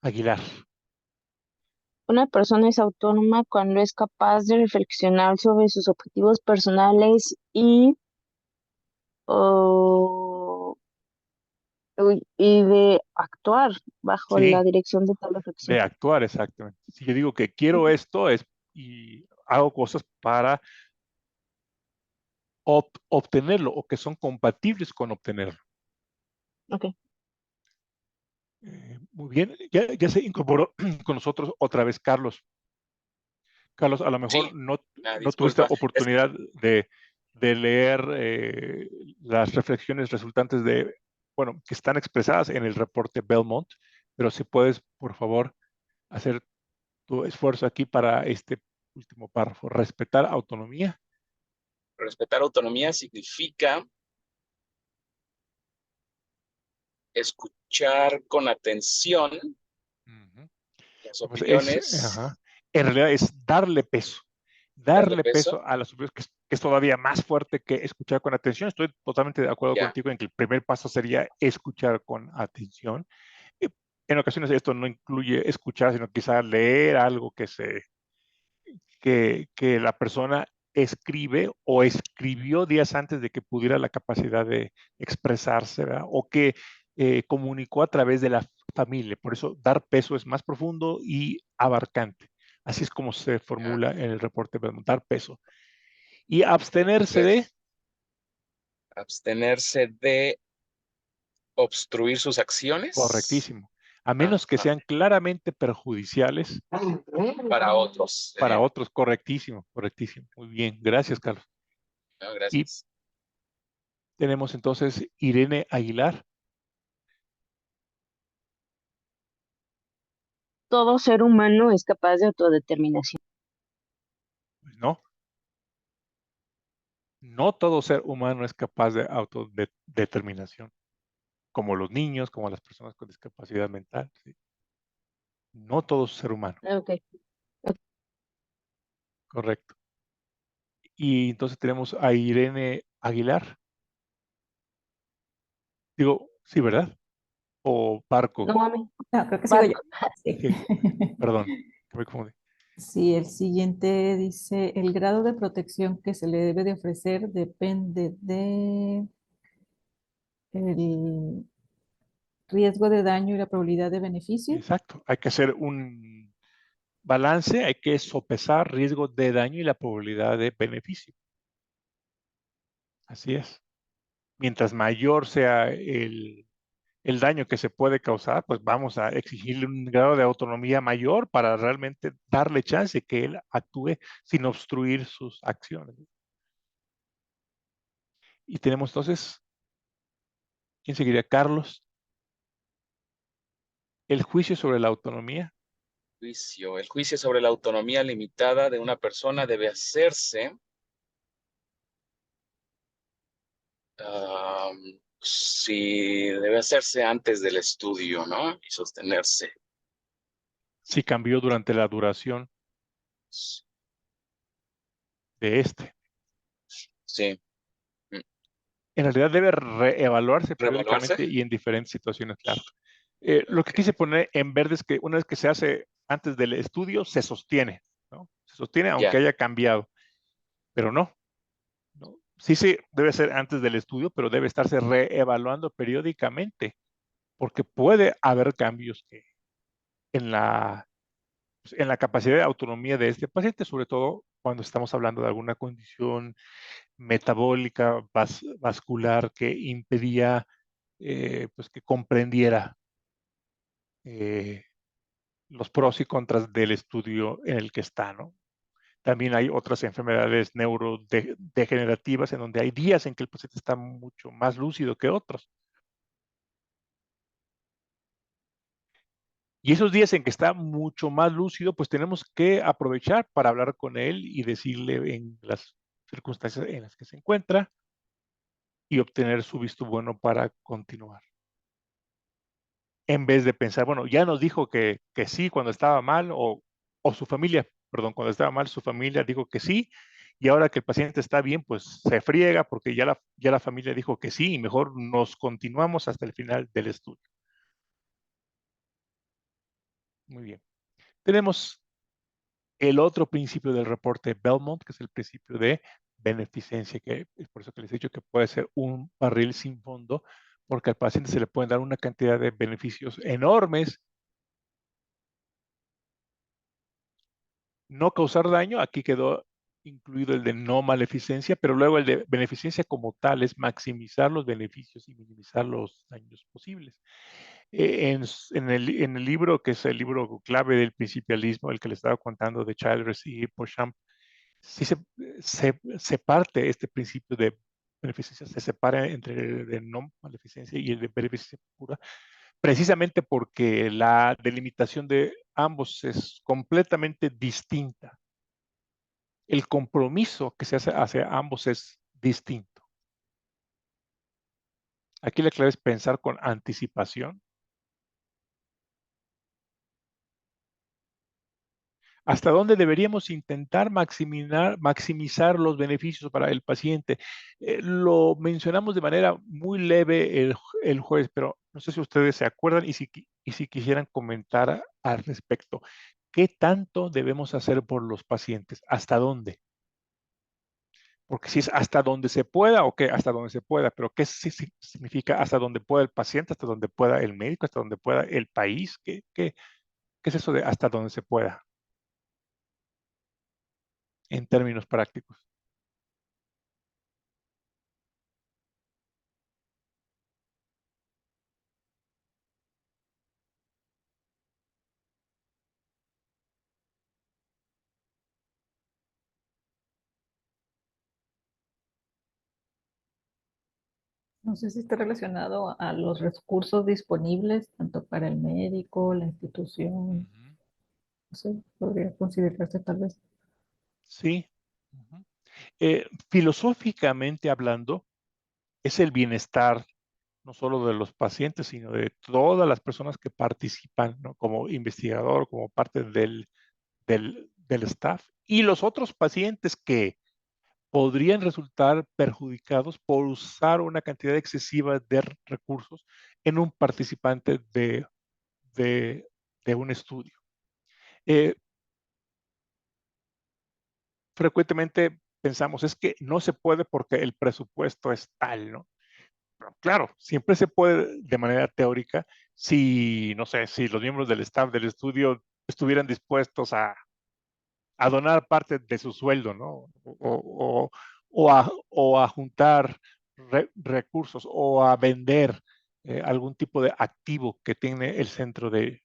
Aguilar. Una persona es autónoma cuando es capaz de reflexionar sobre sus objetivos personales o- y de actuar bajo la Sí, dirección de tal de reflexión. actuar exactamente. Si yo digo que quiero esto y hago cosas para obtenerlo o que son compatibles con obtenerlo. Ok. Muy bien. Ya se incorporó con nosotros otra vez Carlos. Carlos, a lo mejor Sí, no tuviste disculpa. oportunidad de leer las reflexiones resultantes bueno, que están expresadas en el reporte Belmont, pero si puedes, por favor, hacer tu esfuerzo aquí para este último párrafo. Respetar autonomía. Respetar autonomía significa escuchar con atención Ujú. las Pues opiniones, en realidad es darle darle peso. peso a las opiniones, que es todavía más fuerte que escuchar con atención. Estoy totalmente de acuerdo Ya, contigo en que el primer paso sería escuchar con atención. Y en ocasiones esto no incluye escuchar, sino quizá leer algo que la persona escribe o escribió días antes de que pudiera la capacidad de expresarse, ¿verdad? O que comunicó a través de la familia. Por eso dar peso es más profundo y abarcante. Así es como se ya. formula en el reporte Belmont, dar peso. Y abstenerse de, Entonces, abstenerse de obstruir sus acciones. correctísimo, a menos que Ajá. sean claramente perjudiciales Para otros. para otros, correctísimo, correctísimo. Muy bien, gracias, Carlos. No, Y gracias. tenemos entonces Irene Aguilar. Todo ser humano es capaz de autodeterminación. Pues no, no todo ser humano es capaz de autodeterminación, como los niños, como las personas con discapacidad mental. ¿Sí? No todo ser humano, Ok. correcto. Y entonces tenemos a Irene Aguilar. Digo, sí, ¿verdad? O Barco. No mames. No, creo que sigo yo. Barco. Sí. Sí, perdón, que me confundí. Sí, el siguiente dice, el grado de protección que se le debe de ofrecer depende de el riesgo de daño y la probabilidad de beneficio. Exacto. Hay que hacer un balance, hay que sopesar riesgo de daño y la probabilidad de beneficio. Así es. Mientras mayor sea el daño que se puede causar, pues vamos a exigirle un grado de autonomía mayor para realmente darle chance que él actúe sin obstruir sus acciones. Y tenemos entonces, ¿quién seguiría? Carlos, el juicio sobre la autonomía. Juicio. El juicio sobre la autonomía limitada de una persona debe hacerse sí, debe hacerse antes del estudio, ¿no? Y sostenerse. Si cambió durante la duración de este. Sí. En realidad debe reevaluarse ¿Reevaluarse? periódicamente y en diferentes situaciones, claro. Lo que quise poner en verde es que una vez que se hace antes del estudio, se sostiene, ¿no? Se sostiene aunque Ya. haya cambiado, pero no, ¿no? Sí, sí, debe ser antes del estudio, pero debe estarse reevaluando periódicamente, porque puede haber cambios en en la capacidad de autonomía de este paciente, sobre todo cuando estamos hablando de alguna condición metabólica, vascular, que impedía pues que comprendiera los pros y contras del estudio en el que está, ¿no? También hay otras enfermedades neurodegenerativas en donde hay días en que el paciente está mucho más lúcido que otros. Y esos días en que está mucho más lúcido, pues tenemos que aprovechar para hablar con él y decirle en las circunstancias en las que se encuentra y obtener su visto bueno para continuar. En vez de pensar, bueno, ya nos dijo que sí cuando estaba mal, o su familia, perdón, cuando estaba mal, su familia dijo que sí, y ahora que el paciente está bien, pues se friega porque ya la familia dijo que sí, y mejor nos continuamos hasta el final del estudio. Muy bien. Tenemos el otro principio del reporte Belmont, que es el principio de beneficencia, que es por eso que les he dicho que puede ser un barril sin fondo, porque al paciente se le pueden dar una cantidad de beneficios enormes. No causar daño, aquí quedó incluido el de no maleficencia, pero luego el de beneficencia como tal es maximizar los beneficios y minimizar los daños posibles. En el libro, que es el libro clave del principialismo, el que le estaba contando de Childress y Beauchamp, sí se parte este principio de beneficencia, se separa entre el de no maleficencia y el de beneficencia pura, precisamente porque la delimitación de ambos es completamente distinta. El compromiso que se hace hacia ambos es distinto. Aquí la clave es pensar con anticipación. ¿Hasta dónde deberíamos intentar maximizar los beneficios para el paciente? Lo mencionamos de manera muy leve el jueves, pero no sé si ustedes se acuerdan y si quisieran comentar al respecto. ¿Qué tanto debemos hacer por los pacientes? ¿Hasta dónde? Porque si es hasta donde se pueda, ok, hasta donde se pueda, pero ¿qué significa hasta donde pueda el paciente, hasta donde pueda el médico, hasta donde pueda el país? ¿Qué es eso de hasta donde se pueda en términos prácticos? No sé si está relacionado a los recursos disponibles, tanto para el médico, la institución, Ujú. no sé, podría considerarse tal vez. Sí. Ujú. Filosóficamente hablando, es el bienestar no solo de los pacientes, sino de todas las personas que participan, ¿no? Como investigador, como parte del staff, y los otros pacientes que podrían resultar perjudicados por usar una cantidad excesiva de recursos en un participante de, de un estudio. Eh, Frecuentemente pensamos, es que no se puede porque el presupuesto es tal, ¿no? Pero claro, siempre se puede de manera teórica si, no sé, si los miembros del staff del estudio estuvieran dispuestos a donar parte de su sueldo, ¿no? O a juntar recursos o a vender algún tipo de activo que tiene el centro de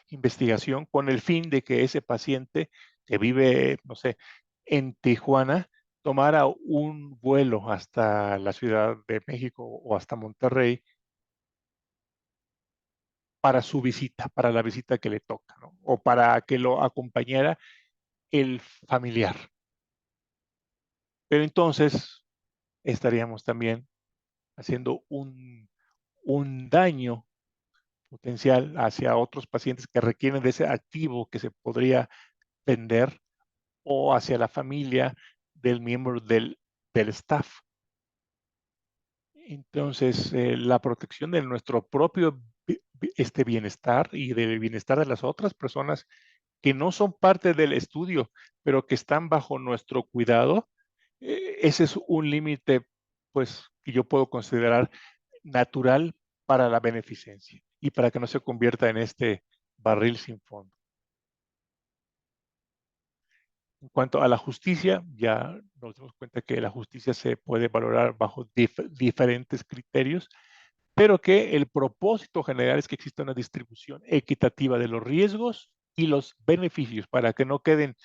investigación con el fin de que ese paciente que vive, no sé, en Tijuana, tomara un vuelo hasta la Ciudad de México o hasta Monterrey para su visita, para la visita que le toca, ¿no? O para que lo acompañara el familiar. Pero entonces estaríamos también haciendo un daño potencial hacia otros pacientes que requieren de ese activo que se podría vender o hacia la familia del miembro del staff. Entonces, la protección de nuestro propio bienestar y del bienestar de las otras personas que no son parte del estudio, pero que están bajo nuestro cuidado, ese es un límite, pues, que yo puedo considerar natural para la beneficencia y para que no se convierta en este barril sin fondo. En cuanto a la justicia, ya nos damos cuenta que la justicia se puede valorar bajo diferentes criterios, pero que el propósito general es que exista una distribución equitativa de los riesgos y los beneficios para que no queden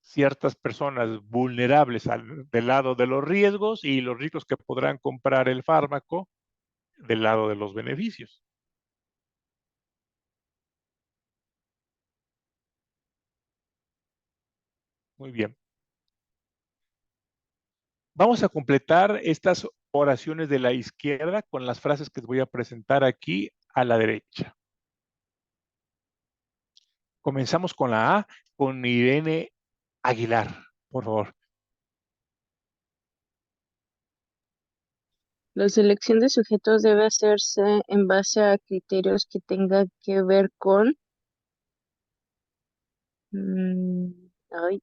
ciertas personas vulnerables del lado de los riesgos y los ricos que podrán comprar el fármaco del lado de los beneficios. Muy bien. Vamos a completar estas oraciones de la izquierda con las frases que les voy a presentar aquí a la derecha. Comenzamos con la A, con Irene Aguilar, por favor. La selección de sujetos debe hacerse en base a criterios que tengan que ver con... ay,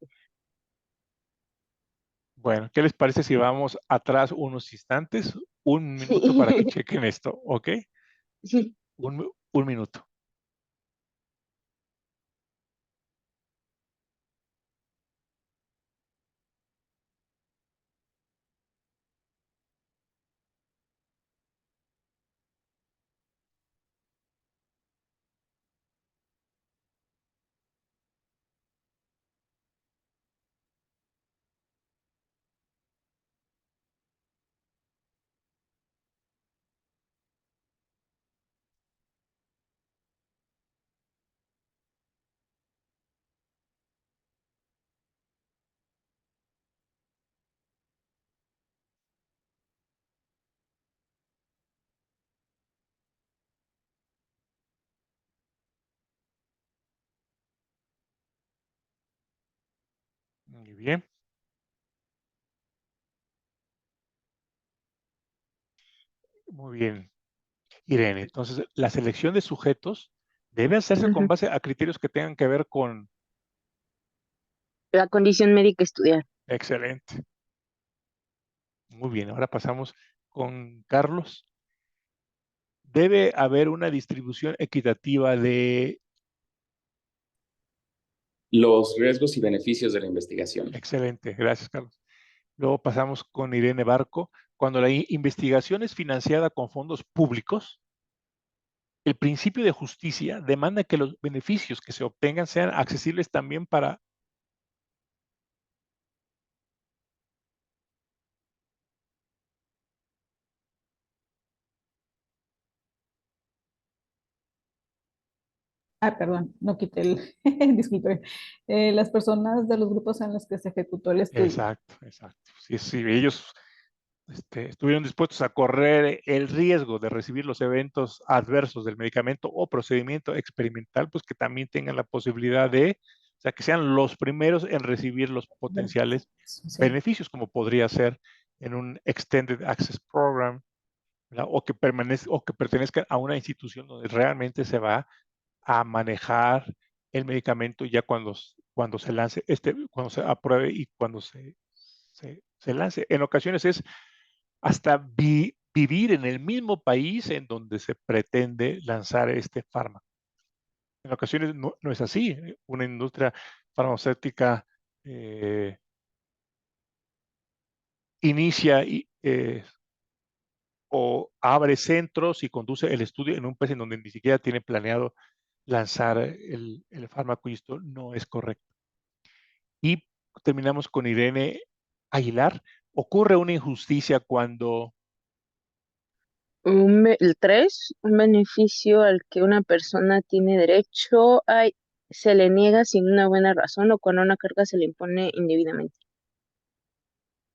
Bueno, ¿qué les parece si vamos atrás unos instantes? Un minuto para que chequen esto, ¿ok? sí. Un minuto. Muy bien. Muy bien, Irene. Entonces, la selección de sujetos debe hacerse con Ujú. base a criterios que tengan que ver con... La condición médica estudiar. Excelente. Muy bien, ahora pasamos con Carlos. Debe haber una distribución equitativa de... Los riesgos y beneficios de la investigación. Excelente, gracias, Carlos. Luego pasamos con Irene Barco. Cuando la investigación es financiada con fondos públicos, el principio de justicia demanda que los beneficios que se obtengan sean accesibles también para... Ah, perdón, no quité el, disculpe. Las personas de los grupos en los que se ejecutó el estudio. Exacto, exacto. Si ellos estuvieron dispuestos a correr el riesgo de recibir los eventos adversos del medicamento o procedimiento experimental, pues que también tengan la posibilidad de, o sea, que sean los primeros en recibir los potenciales Sí. beneficios, como podría ser en un Extended Access Program, ¿verdad? O que pertenezcan a una institución donde realmente se va a manejar el medicamento ya cuando se lance, cuando se apruebe y cuando se lance. En ocasiones es hasta vivir en el mismo país en donde se pretende lanzar este fármaco. En ocasiones no es así. Una industria farmacéutica inicia o abre centros y conduce el estudio en un país en donde ni siquiera tiene planeado lanzar el fármaco, y esto no es correcto. Y terminamos con Irene Aguilar. Ocurre una injusticia cuando El 3, un beneficio al que una persona tiene derecho se le niega sin una buena razón o cuando una carga se le impone indebidamente.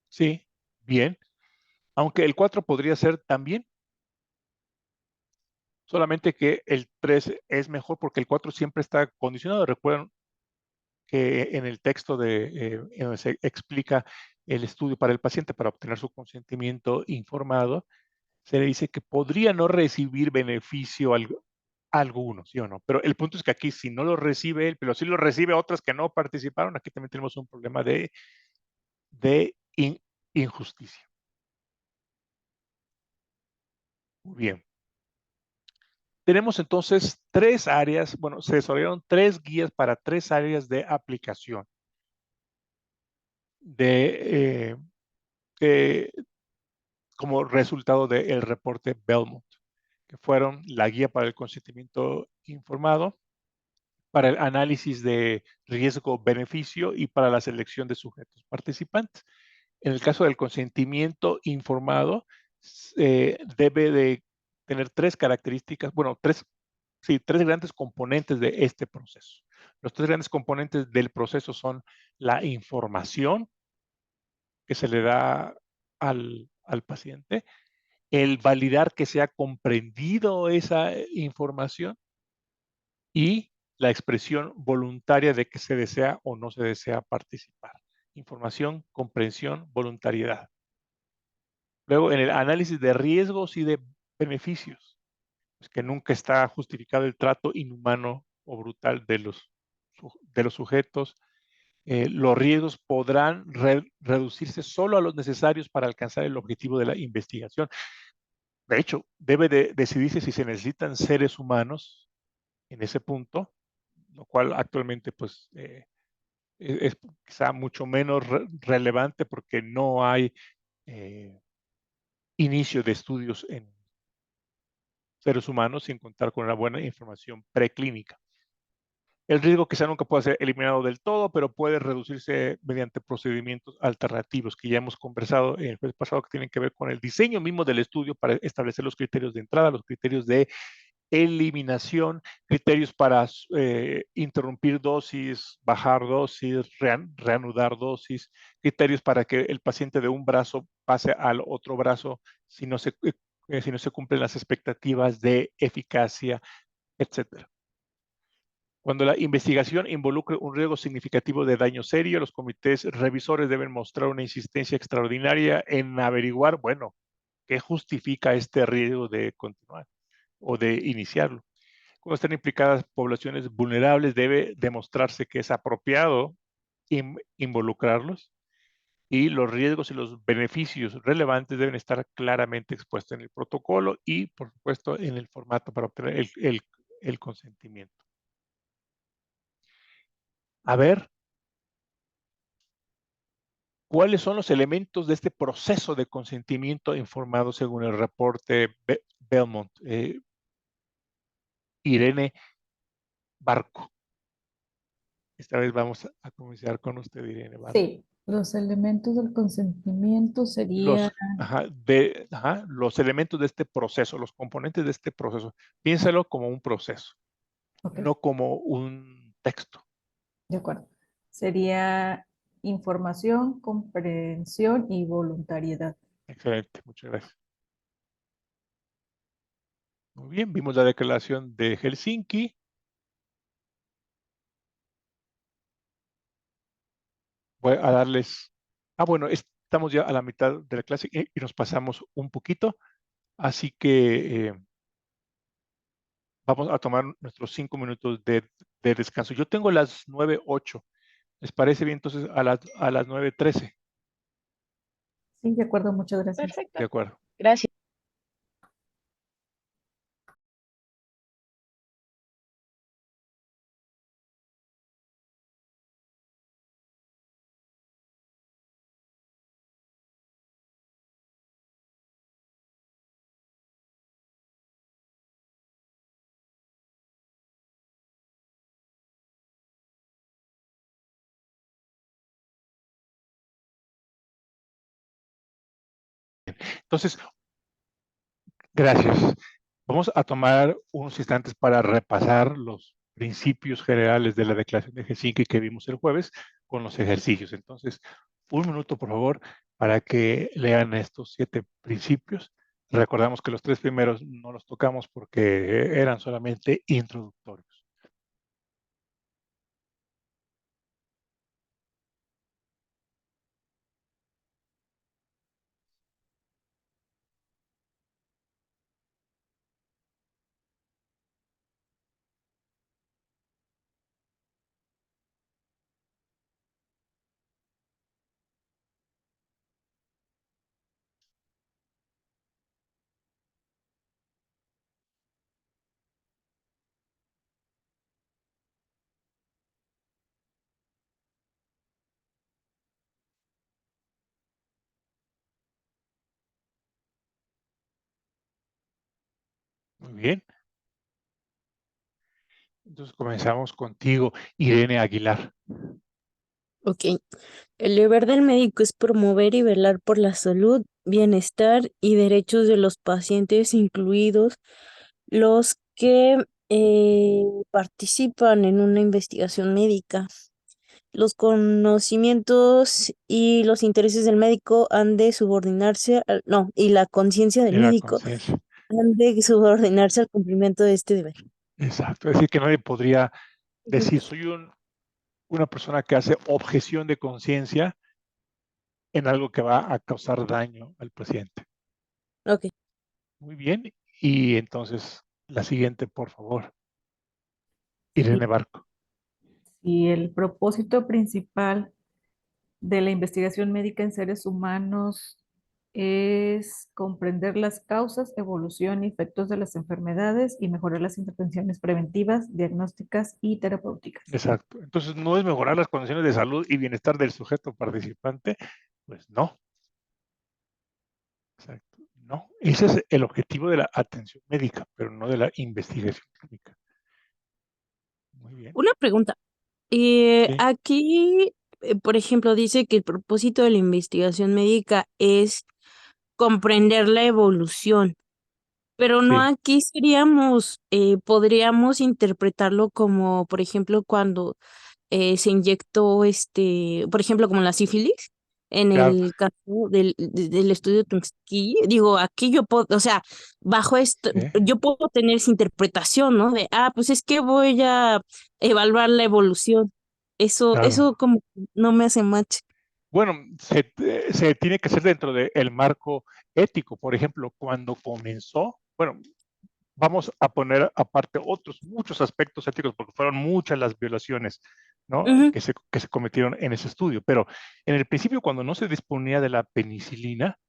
sí, bien, aunque el 4 podría ser también, solamente que el 3 es mejor porque el 4 siempre está condicionado. Recuerden que en el texto en donde se explica el estudio para el paciente para obtener su consentimiento informado, se le dice que podría no recibir beneficio alguno, ¿sí o no? Pero el punto es que aquí si no lo recibe él, pero sí lo recibe otras que no participaron, aquí también tenemos un problema de injusticia. Muy bien. Tenemos entonces 3 áreas, bueno, se desarrollaron 3 guías para 3 áreas de aplicación de, eh, como resultado del reporte Belmont, que fueron la guía para el consentimiento informado, para el análisis de riesgo-beneficio y para la selección de sujetos participantes. En el caso del consentimiento informado, debe de tener 3 características, bueno, 3 grandes componentes de este proceso. Los 3 grandes componentes del proceso son la información que se le da al paciente, el validar que se ha comprendido esa información y la expresión voluntaria de que se desea o no se desea participar. Información, comprensión, voluntariedad. Luego, en el análisis de riesgos y de beneficios, pues que nunca está justificado el trato inhumano o brutal de los sujetos. Los riesgos podrán reducirse solo a los necesarios para alcanzar el objetivo de la investigación. De hecho, debe de decidirse si se necesitan seres humanos en ese punto, lo cual actualmente pues es quizá mucho menos relevante porque no hay eh, inicio de estudios en seres humanos sin contar con una buena información preclínica. El riesgo quizá nunca pueda ser eliminado del todo, pero puede reducirse mediante procedimientos alternativos que ya hemos conversado en el jueves pasado, que tienen que ver con el diseño mismo del estudio para establecer los criterios de entrada, los criterios de eliminación, criterios para interrumpir dosis, bajar dosis, reanudar dosis, criterios para que el paciente de un brazo pase al otro brazo si no se cumplen las expectativas de eficacia, etcétera. Cuando la investigación involucre un riesgo significativo de daño serio, los comités revisores deben mostrar una insistencia extraordinaria en averiguar, bueno, qué justifica este riesgo de continuar o de iniciarlo. Cuando están implicadas poblaciones vulnerables, debe demostrarse que es apropiado involucrarlos y los riesgos y los beneficios relevantes deben estar claramente expuestos en el protocolo y, por supuesto, en el formato para obtener el consentimiento. A ver, ¿cuáles son los elementos de este proceso de consentimiento informado según el reporte Belmont? Irene Barco. Esta vez vamos a comenzar con usted, Irene Barco. Sí, los elementos del consentimiento sería, Los elementos de este proceso, los componentes de este proceso. Piénsalo como un proceso, ok, no como un texto. de acuerdo. Sería información, comprensión y voluntariedad. Excelente, muchas gracias. Muy bien, vimos la declaración de Helsinki. Voy a darles, bueno, estamos ya a la mitad de la clase y nos pasamos un poquito, así que vamos a tomar nuestros 5 minutos de descanso. Yo tengo las 9:08. ¿Les parece bien entonces a las 9:13? Sí, de acuerdo, muchas gracias. Perfecto. De acuerdo. Gracias. Entonces, gracias. Vamos a tomar unos instantes para repasar los principios generales de la Declaración de Helsinki que vimos el jueves con los ejercicios. Entonces, un minuto, por favor, para que lean estos 7 principios. Recordamos que los 3 primeros no los tocamos porque eran solamente introductorios. Muy bien. Entonces comenzamos contigo, Irene Aguilar. Ok. El deber del médico es promover y velar por la salud, bienestar y derechos de los pacientes, incluidos los que participan en una investigación médica. Los conocimientos y los intereses del médico han de subordinarse no, y la conciencia del De la médico conciencia. han de subordinarse al cumplimiento de este deber. Exacto. Es decir, que nadie podría Ujú. decir, soy una persona que hace objeción de conciencia en algo que va a causar daño al paciente. Ok. Muy bien. Y entonces, la siguiente, por favor, Y, Irene Barco. y el propósito principal de la investigación médica en seres humanos es comprender las causas, evolución y efectos de las enfermedades y mejorar las intervenciones preventivas, diagnósticas y terapéuticas. Exacto. Entonces, no es mejorar las condiciones de salud y bienestar del sujeto participante, pues no. Exacto. No. Ese es el objetivo de la atención médica, pero no de la investigación clínica. Muy bien. Una pregunta. Sí, Aquí, por ejemplo, dice que el propósito de la investigación médica es comprender la evolución, pero no sí, aquí seríamos, podríamos interpretarlo como, por ejemplo, cuando se inyectó, por ejemplo, como la sífilis, en claro. el caso del estudio Tuskegee. Digo, aquí yo puedo, o sea, bajo esto, Sí, yo puedo tener esa interpretación, ¿no? De, pues es que voy a evaluar la evolución. Eso claro. como no me hace match. Bueno, se tiene que ser dentro del marco ético. Por ejemplo, cuando comenzó, bueno, vamos a poner aparte otros muchos aspectos éticos, porque fueron muchas las violaciones, ¿no? Ujú, Que se cometieron en ese estudio. Pero en el principio, cuando no se disponía de la penicilina,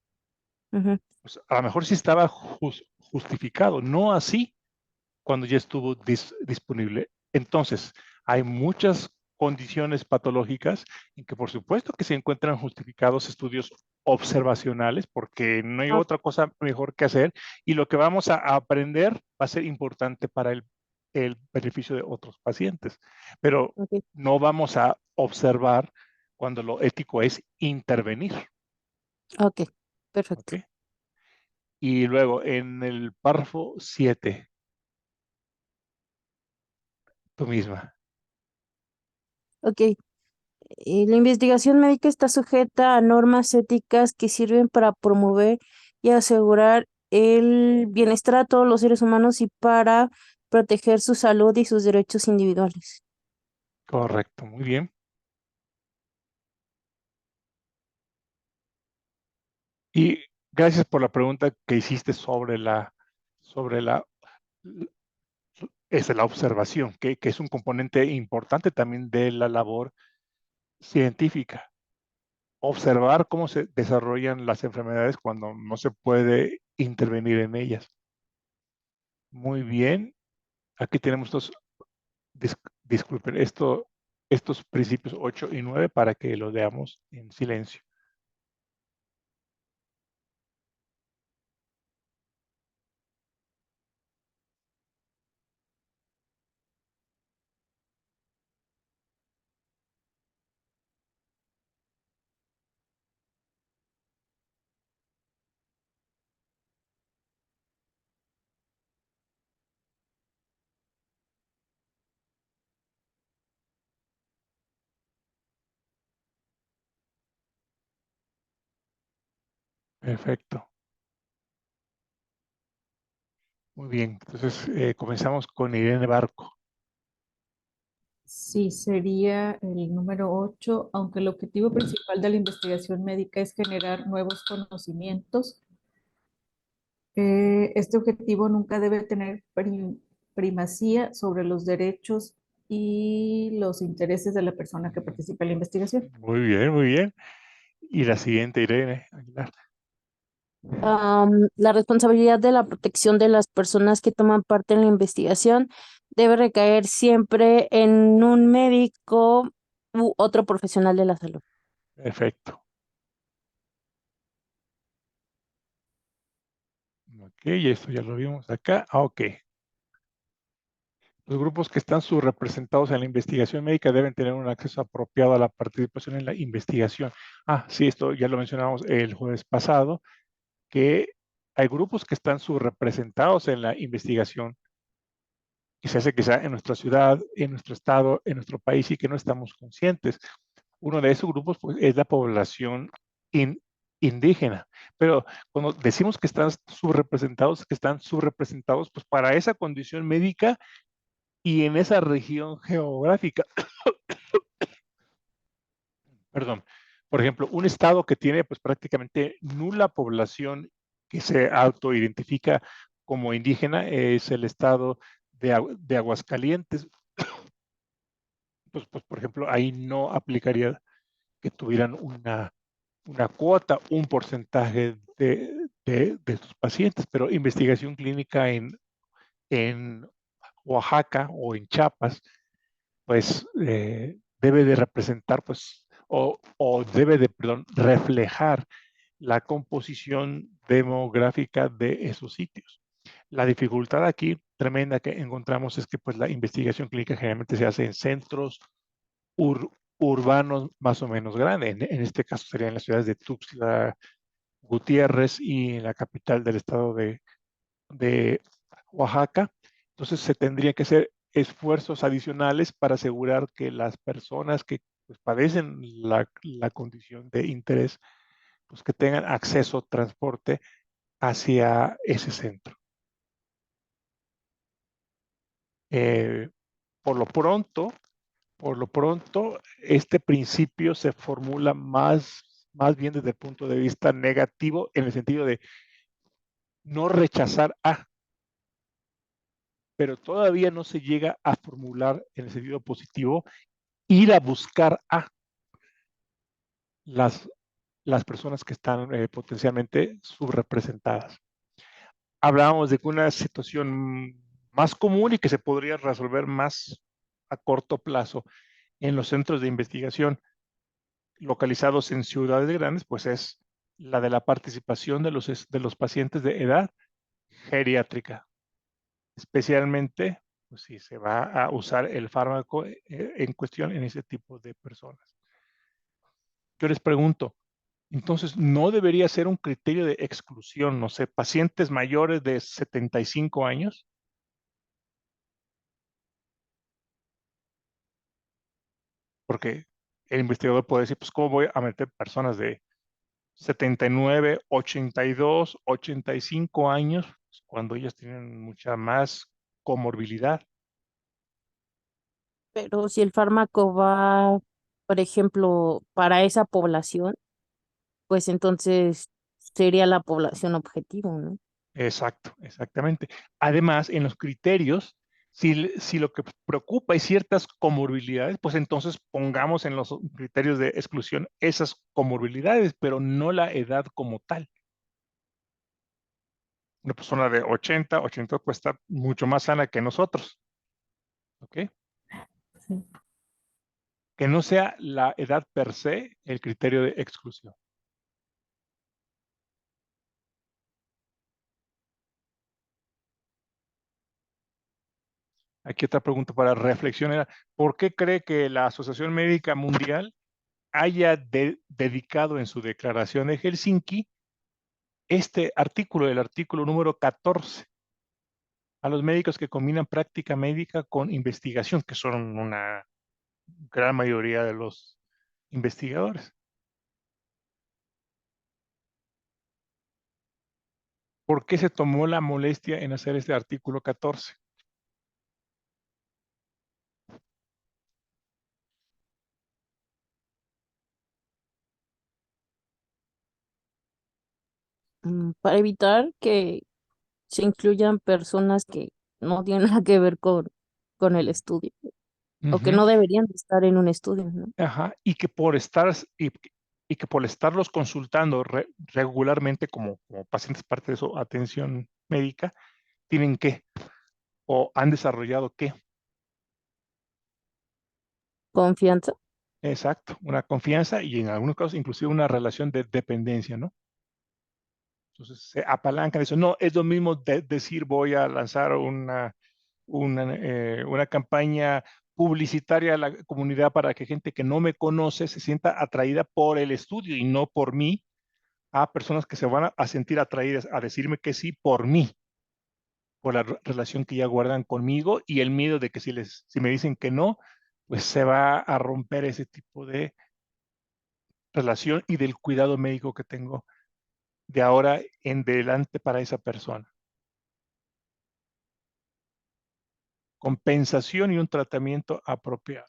ujú. pues a lo mejor sí estaba justificado, no así cuando ya estuvo disponible. Entonces, hay muchas condiciones patológicas en que por supuesto que se encuentran justificados estudios observacionales porque no hay Ah, otra cosa mejor que hacer y lo que vamos a aprender va a ser importante para el beneficio de otros pacientes. Pero ok, no vamos a observar cuando lo ético es intervenir. ok, ¿Ok? perfecto. Y luego en el párrafo 7, tú misma. Ok. La investigación médica está sujeta a normas éticas que sirven para promover y asegurar el bienestar a todos los seres humanos y para proteger su salud y sus derechos individuales. Correcto, muy bien. Y gracias por la pregunta que hiciste sobre la, la observación, que es un componente importante también de la labor científica. Observar cómo se desarrollan las enfermedades cuando no se puede intervenir en ellas. Muy bien. Aquí tenemos disculpen, estos principios 8 y 9 para que los veamos en silencio. Perfecto. Muy bien. Entonces, comenzamos con Irene Barco. Sí, sería el número 8, aunque el objetivo principal de la investigación médica es generar nuevos conocimientos. Este objetivo nunca debe tener primacía sobre los derechos y los intereses de la persona que participa en la investigación. Muy bien, muy bien. Y la siguiente, Irene Aguilar. La responsabilidad de la protección de las personas que toman parte en la investigación debe recaer siempre en un médico u otro profesional de la salud. Perfecto. Ok, y esto ya lo vimos acá. Ok. Los grupos que están subrepresentados en la investigación médica deben tener un acceso apropiado a la participación en la investigación. Ah, sí, esto ya lo mencionamos el jueves pasado, que hay grupos que están subrepresentados en la investigación y se hace quizá en nuestra ciudad, en nuestro estado, en nuestro país y que no estamos conscientes. Uno de esos grupos pues, es la población indígena. Pero cuando decimos que están subrepresentados, pues para esa condición médica y en esa región geográfica. Perdón. Por ejemplo, un estado que tiene pues prácticamente nula población que se autoidentifica como indígena es el estado de Aguascalientes. Pues, por ejemplo, ahí no aplicaría que tuvieran una cuota, un porcentaje de sus pacientes, pero investigación clínica en Oaxaca o en Chiapas, pues debe de representar, pues, o debe de, perdón, reflejar la composición demográfica de esos sitios. La dificultad aquí tremenda que encontramos es que pues la investigación clínica generalmente se hace en centros urbanos más o menos grandes. En este caso serían las ciudades de Tuxtla Gutiérrez y en la capital del estado de Oaxaca. Entonces se tendría que hacer esfuerzos adicionales para asegurar que las personas que pues, padecen la condición de interés, pues que tengan acceso, transporte hacia ese centro. Eh, por lo pronto, este principio se formula más bien desde el punto de vista negativo, en el sentido de no rechazar a, pero todavía no se llega a formular en el sentido positivo, ir a buscar a las, las personas que están potencialmente subrepresentadas. Hablábamos de que una situación más común y que se podría resolver más a corto plazo en los centros de investigación localizados en ciudades grandes, pues es la de la participación de los pacientes de edad geriátrica, especialmente pues, si se va a usar el fármaco en cuestión en ese tipo de personas. Yo les pregunto, entonces no debería ser un criterio de exclusión, no sé, pacientes mayores de 75 años, porque el investigador puede decir, pues, ¿cómo voy a meter personas de 79, 82, 85 años cuando ellos tienen mucha más comorbilidad? Pero si el fármaco va, por ejemplo, para esa población, pues entonces sería la población objetivo, ¿no? Exacto, exactamente. Además, en los criterios, si lo que preocupa es ciertas comorbilidades, pues entonces pongamos en los criterios de exclusión esas comorbilidades, pero no la edad como tal. Una persona de 80, 80 puede estar mucho más sana que nosotros. ¿Ok? Sí. Que no sea la edad per se el criterio de exclusión. Aquí otra pregunta para reflexión era, ¿por qué cree que la Asociación Médica Mundial haya dedicado en su declaración de Helsinki este artículo, el artículo número 14, a los médicos que combinan práctica médica con investigación, que son una gran mayoría de los investigadores? ¿Por qué se tomó la molestia en hacer este artículo 14? Para evitar que se incluyan personas que no tienen nada que ver con el estudio o que Ujú. no deberían de estar en un estudio, ¿no? Ajá, y que por estarlos consultando regularmente como pacientes parte de su atención médica, tienen que, o han desarrollado qué. Confianza. Exacto, una confianza y en algunos casos inclusive una relación de dependencia, ¿no? Entonces se apalancan eso. No, es lo mismo decir voy a lanzar una campaña publicitaria a la comunidad para que gente que no me conoce se sienta atraída por el estudio y no por mí, a personas que se van a sentir atraídas a decirme que sí por mí, por la relación que ya guardan conmigo y el miedo de que si me dicen que no, pues se va a romper ese tipo de relación y del cuidado médico que tengo de ahora en adelante para esa persona. Compensación y un tratamiento apropiado.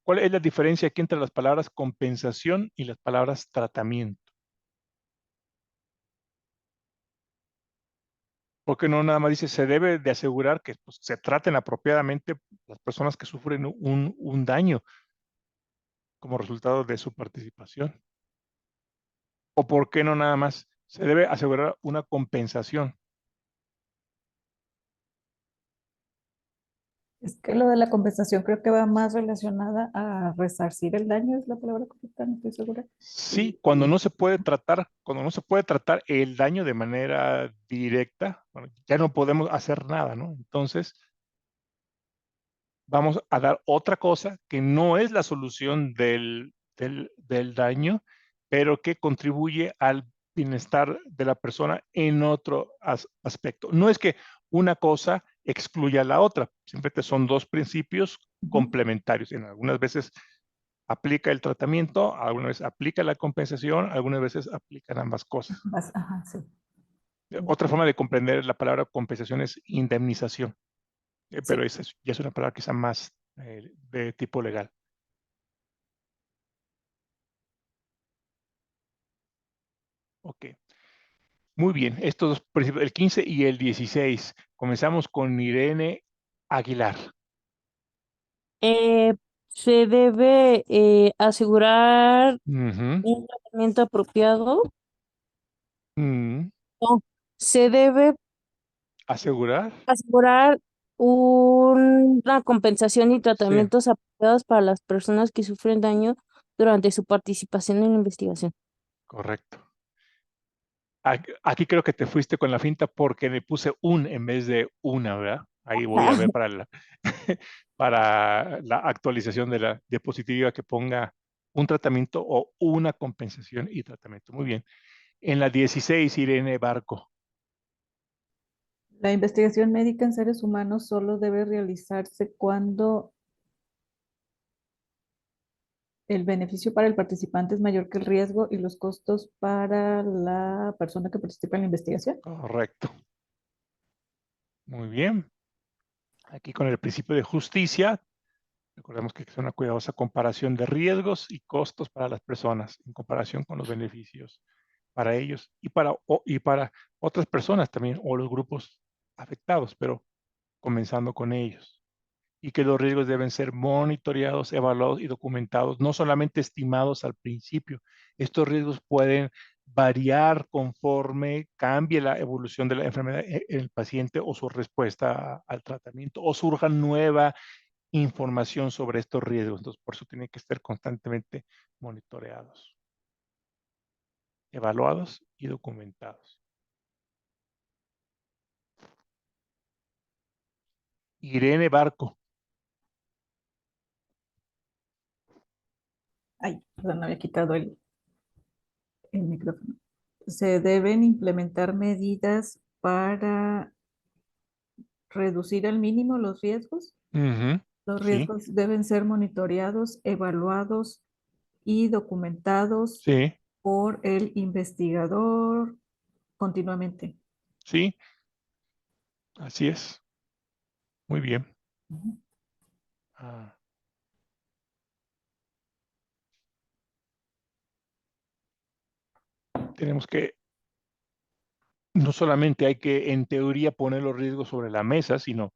¿Cuál es la diferencia aquí entre las palabras compensación y las palabras tratamiento? Porque no nada más dice, se debe de asegurar que pues, se traten apropiadamente las personas que sufren un daño como resultado de su participación. ¿O por qué no nada más? Se debe asegurar una compensación. Es que lo de la compensación creo que va más relacionada a resarcir el daño, es la palabra correcta, no estoy segura. Sí, cuando no se puede tratar, cuando no se puede tratar el daño de manera directa, bueno, ya no podemos hacer nada, ¿no? Entonces, vamos a dar otra cosa que no es la solución del daño, pero que contribuye al bienestar de la persona en otro aspecto. No es que una cosa excluya a la otra, simplemente son dos principios complementarios. En algunas veces aplica el tratamiento, algunas veces aplica la compensación, algunas veces aplican ambas cosas. Ajá, sí. Otra forma de comprender la palabra compensación es indemnización, pero Sí. esa ya es una palabra quizá más de tipo legal. Ok, muy bien. Estos dos principios, el 15 y el 16. Comenzamos con Irene Aguilar. Eh, Se debe asegurar Ujú, un tratamiento apropiado. mm, No, se debe asegurar. asegurar una compensación y Sí, tratamientos apropiados para las personas que sufren daño durante su participación en la investigación. correcto. Aquí creo que te fuiste con la finta porque le puse un en vez de una, ¿verdad? Ahí voy a ver para la actualización de la diapositiva que ponga un tratamiento o una compensación y tratamiento. Muy bien. En la 16, Irene Barco. La investigación médica en seres humanos solo debe realizarse cuando el beneficio para el participante es mayor que el riesgo y los costos para la persona que participa en la investigación. Correcto. Muy bien. Aquí con el principio de justicia, recordemos que es una cuidadosa comparación de riesgos y costos para las personas en comparación con los beneficios para ellos y para otras personas también o los grupos afectados, pero comenzando con ellos. Y que los riesgos deben ser monitoreados, evaluados y documentados, no solamente estimados al principio. Estos riesgos pueden variar conforme cambie la evolución de la enfermedad en el paciente o su respuesta al tratamiento o surja nueva información sobre estos riesgos. Entonces, por eso tienen que estar constantemente monitoreados, evaluados y documentados. Irene Barco. Ay, perdón, había quitado el micrófono. Se deben implementar medidas para reducir al mínimo los riesgos. Ujú, Los sí, riesgos deben ser monitoreados, evaluados y documentados sí, por el investigador continuamente. Sí, así es. Muy bien. Ujú. Ah, tenemos que, no solamente hay que, en teoría, poner los riesgos sobre la mesa, sino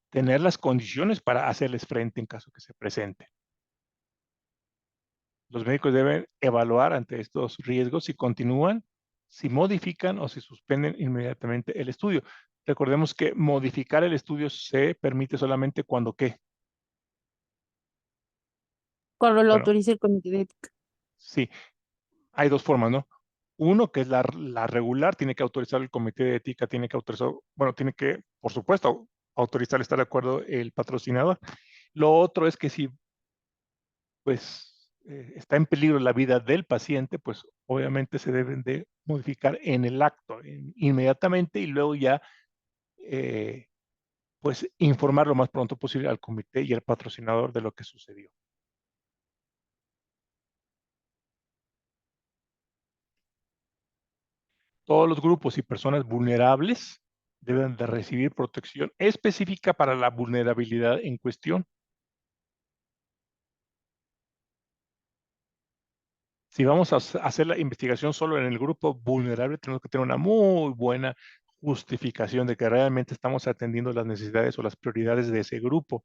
tener las condiciones para hacerles frente en caso que se presente. Los médicos deben evaluar ante estos riesgos si continúan, si modifican o si suspenden inmediatamente el estudio. Recordemos que modificar el estudio se permite solamente cuando ¿qué? Cuando lo Bueno, autorice el comité de ética. sí, hay dos formas, ¿no? Uno, que es la regular, tiene que autorizar el comité de ética, tiene que autorizar, bueno, tiene que, por supuesto, autorizar, estar de acuerdo el patrocinador. Lo otro es que si, pues, está en peligro la vida del paciente, pues, obviamente se deben de modificar en el acto, inmediatamente, y luego ya, eh, pues, informar lo más pronto posible al comité y al patrocinador de lo que sucedió. Todos los grupos y personas vulnerables deben de recibir protección específica para la vulnerabilidad en cuestión. Si vamos a hacer la investigación solo en el grupo vulnerable, tenemos que tener una muy buena justificación de que realmente estamos atendiendo las necesidades o las prioridades de ese grupo.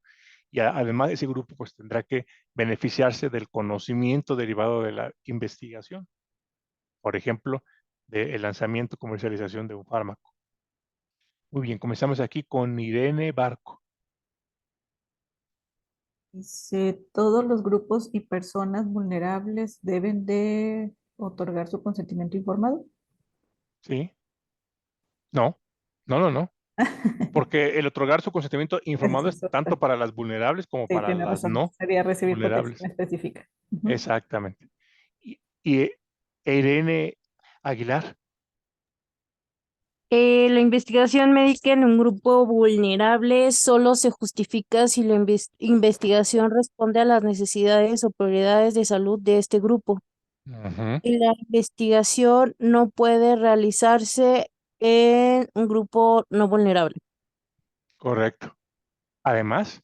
Y además ese grupo pues tendrá que beneficiarse del conocimiento derivado de la investigación. Por ejemplo, del lanzamiento, comercialización de un fármaco. Muy bien, comenzamos aquí con Irene Barco. Dice, todos los grupos y personas vulnerables deben de otorgar su consentimiento informado. ¿Sí? No, no, no, no. Porque el otorgar su consentimiento informado Esa es es otra. tanto para las vulnerables como Sí, para tiene las razón. no Sería recibir protección vulnerables. específica. Ujú. Exactamente. Y Irene Aguilar. La investigación médica en un grupo vulnerable solo se justifica si la investigación responde a las necesidades o prioridades de salud de este grupo. Ujú, Y la investigación no puede realizarse en un grupo no vulnerable. correcto. Además,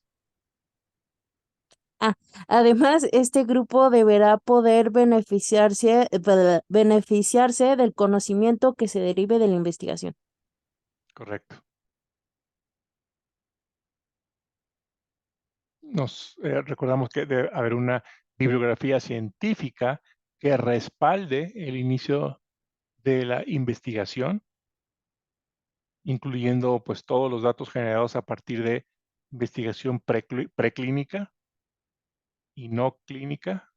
Ah, además, este grupo deberá poder beneficiarse del conocimiento que se derive de la investigación. correcto. Nos recordamos que debe haber una bibliografía científica que respalde el inicio de la investigación, incluyendo pues todos los datos generados a partir de investigación preclínica y no clínica,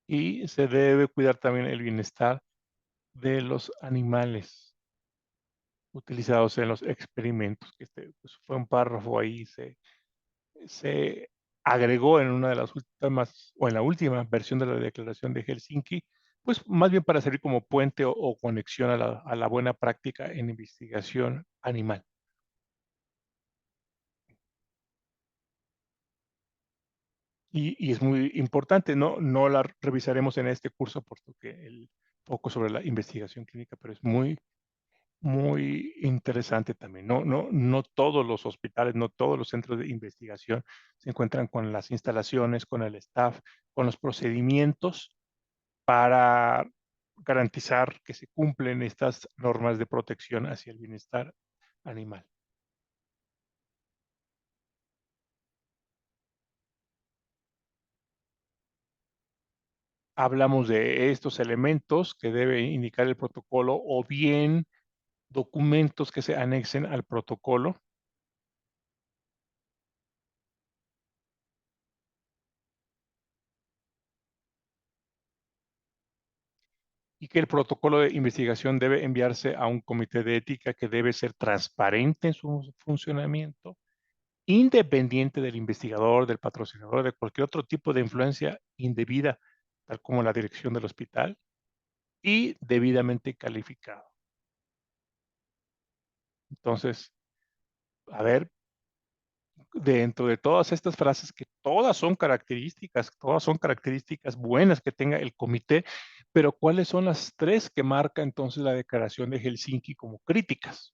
y se debe cuidar también el bienestar de los animales utilizados en los experimentos. Este pues, fue un párrafo ahí, se agregó en una de las últimas, o en la última versión de la Declaración de Helsinki, pues más bien para servir como puente o conexión a la buena práctica en investigación animal. Y es muy importante, no la revisaremos en este curso, puesto que el foco sobre la investigación clínica, pero es muy interesante también. No todos los hospitales, no todos los centros de investigación se encuentran con las instalaciones, con el staff, con los procedimientos para garantizar que se cumplen estas normas de protección hacia el bienestar animal. Hablamos de estos elementos que debe indicar el protocolo o bien documentos que se anexen al protocolo y que el protocolo de investigación debe enviarse a un comité de ética que debe ser transparente en su funcionamiento, independiente del investigador, del patrocinador, de cualquier otro tipo de influencia indebida, tal como la dirección del hospital, y debidamente calificado. Entonces, a ver, dentro de todas estas frases, que todas son características buenas que tenga el comité, Pero ¿cuáles son las tres que marca entonces la Declaración de Helsinki como críticas?